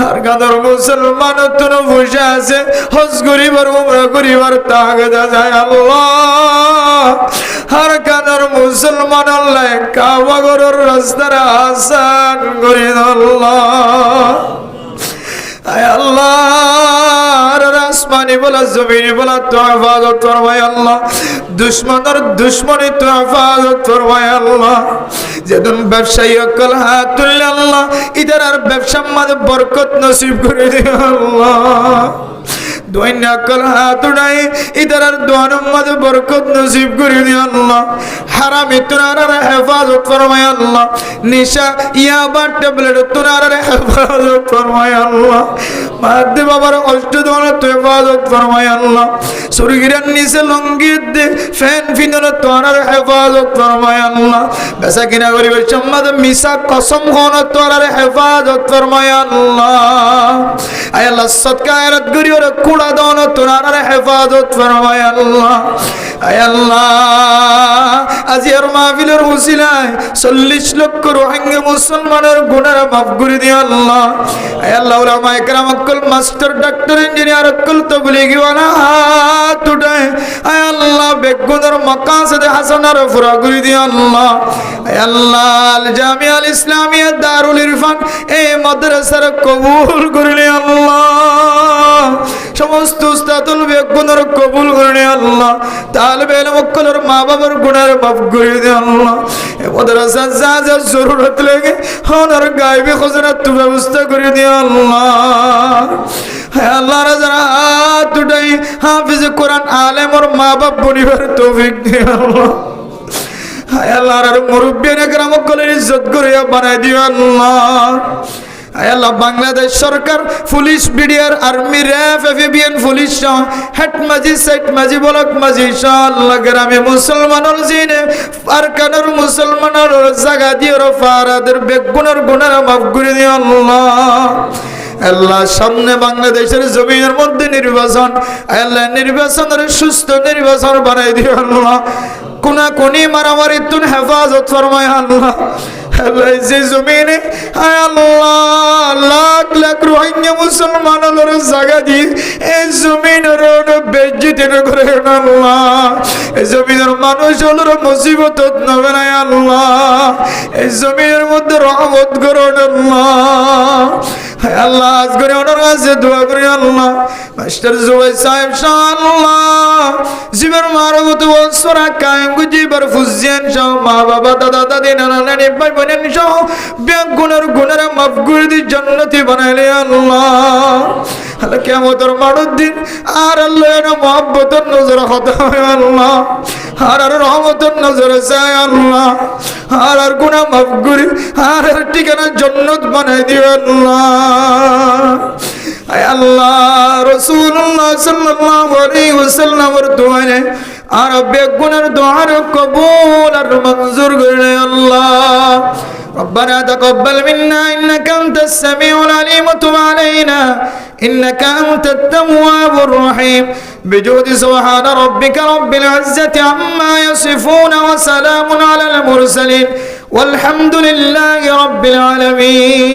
আর কাঁদর মুসলমান তোর বসে আছে হজ করিবার উমরা করিবার তাগদা যায় আল্লাহ আর কাঁদর মুসলমান আল্লাহ কাবা করার রাস্তার আসান করে আল্লাহ আয় আল্লাহ আসমানি বলা জমিনি বলা তো হেফাজত ফরমায় আল্লাহ দুশ্মনের দুশ্মনী তো হেফাজত ফরমায় আল্লাহ যেদিন ব্যবসায়ী অকল হাত তুললে আল্লাহ ইধার আর ব্যবসার মাঝে বরকত নসিব করে দিও আল্লাহ দোয়াইনা অকল হাত উঠাই ইধার আর দোয়ানের মাঝে বরকত নসিব করে দিও আল্লাহ হারামি তোনার হেফাজত ফরমায় আল্লাহ নিশা ইয়াবার ট্যাবলেট তোনার হেফাজত ফরমায় আল্লাহ মাদ্দে বাবার কষ্ট দোয়ানো তো হেফাজত ফরমায় আল্লাহ সুরগিরার নিচে লঙ্গি দে ফ্যান ফিনর তোনার হেফাজত ফরমায় আল্লাহ বেচা কিনা করিবে সম্মাদ মিশা কসম খন তোনার হেফাজত ফরমায় আল্লাহ আয় আল্লাহ সদকা আয়াত করি ওরে কুড়া দোয়ানো তোনার হেফাজত ফরমায় আল্লাহ আয় আল্লাহ আজিয়ার মাহফিলের উসিলায় 40 লক্ষ রোহিঙ্গা মুসলমানের গুনাহ মাফ করে দিও আল্লাহ আয় আল্লাহ উলামা ইকরাম অকল মাস্টার ডাক্তার ইঞ্জিনিয়ার অকল তাবলীগি ওয়ালা হাত উঠায় আয় আল্লাহ বেগুনের মাকাসিদ হাসানার পুরা করে দিও আল্লাহ আয় আল্লাহ আল জামিয়া আল ইসলামিয়া দারুল ইরফান এই মাদ্রাসার কবুল করলে আল্লাহ সমস্ত উস্তাদুল বেগুনের কবুল করলে আল্লাহ তালিবে ইলম অকলের মা বাবার গুনাহ মাফ করে দিও আল্লাহ এই মাদ্রাসা যা যা জরুরত লাগে ওনার গায়বী খজরাত তো ব্যবস্থা করে দিও আল্লাহ হে আল্লাহ যারা হাত উঠাই হাফিজ কোরআন আলেম ওর মা বাপ বনিবার তৌফিক দিও আল্লাহ হে আল্লাহ আর মুরব্বিয়ানে کرام অকলের ইজ্জত করিয়া বানাই দিও আল্লাহ আয় আল্লাহ বাংলাদেশ সরকার police BDR army RAB FBN police head মাজি সাইট মাজি ব্লক মাজি ইনশাআল্লাহ গ্রামে মুসলমানের জিনে আরকানের মুসলমানের জায়গা দিয়ে ফারাদের বেগুনের গুনাহ মাফ করে দিও আল্লাহ আল্লাহ সামনে বাংলাদেশের জমিনের মধ্যে নির্বাচন আল্লাহ নির্বাচনের সুস্থ নির্বাচন বানাই দিও আল্লাহ কোনা কোনি মারামারি তুন হেফাজত ফরমায় আল্লাহ আল্লাহ যে জমিনে আয় আল্লাহ লাখ লাখ রোহিঙ্গা মুসলমানের জায়গা দি এই জমিনের বেজ্জিতের করে আল্লাহ এই জমিনের মানুষ হলোর মুসিবত নবে না আল্লাহ এই জমিনের মধ্যে রহমত করুন আল্লাহ আল্লাহ আজ করে ওনার কাছে দোয়া করি আল্লাহ মাস্টার জুবাই সাহেব ইনশাআল্লাহ জীবন মারগত বছরা কায়েম গুজিবার ফুজিয়ান সহ মা বাবা দাদা দাদি নানা নানি ভাই বোনেন সহ বেগুনের গুনাহ মাফ করে দি জান্নাতি বানাইলে আল্লাহ আল্লাহ কিয়ামতের মাঠের দিন আর আল্লাহ এর মহব্বতের নজর হতে হয় আল্লাহ আর রহমতের নজরে চায় আল্লাহ আর গুনাহ মাফ করে আর ঠিকানা জান্নাত বানাই দিও আল্লাহ আয় আল্লাহ রাসূলুল্লাহ সাল্লাল্লাহু আলাইহি ওয়াসাল্লামের দোয়ায় আর বেগুনের দোয়ার কবুল আর মঞ্জুর করে আল্লাহ ربنا تقبل منا إنك أنت السميع العليم وتب علينا إنك أنت التواب الرحيم بجود سبحان ربك رب العزة عما يصفون وسلام على المرسلين والحمد لله رب العالمين.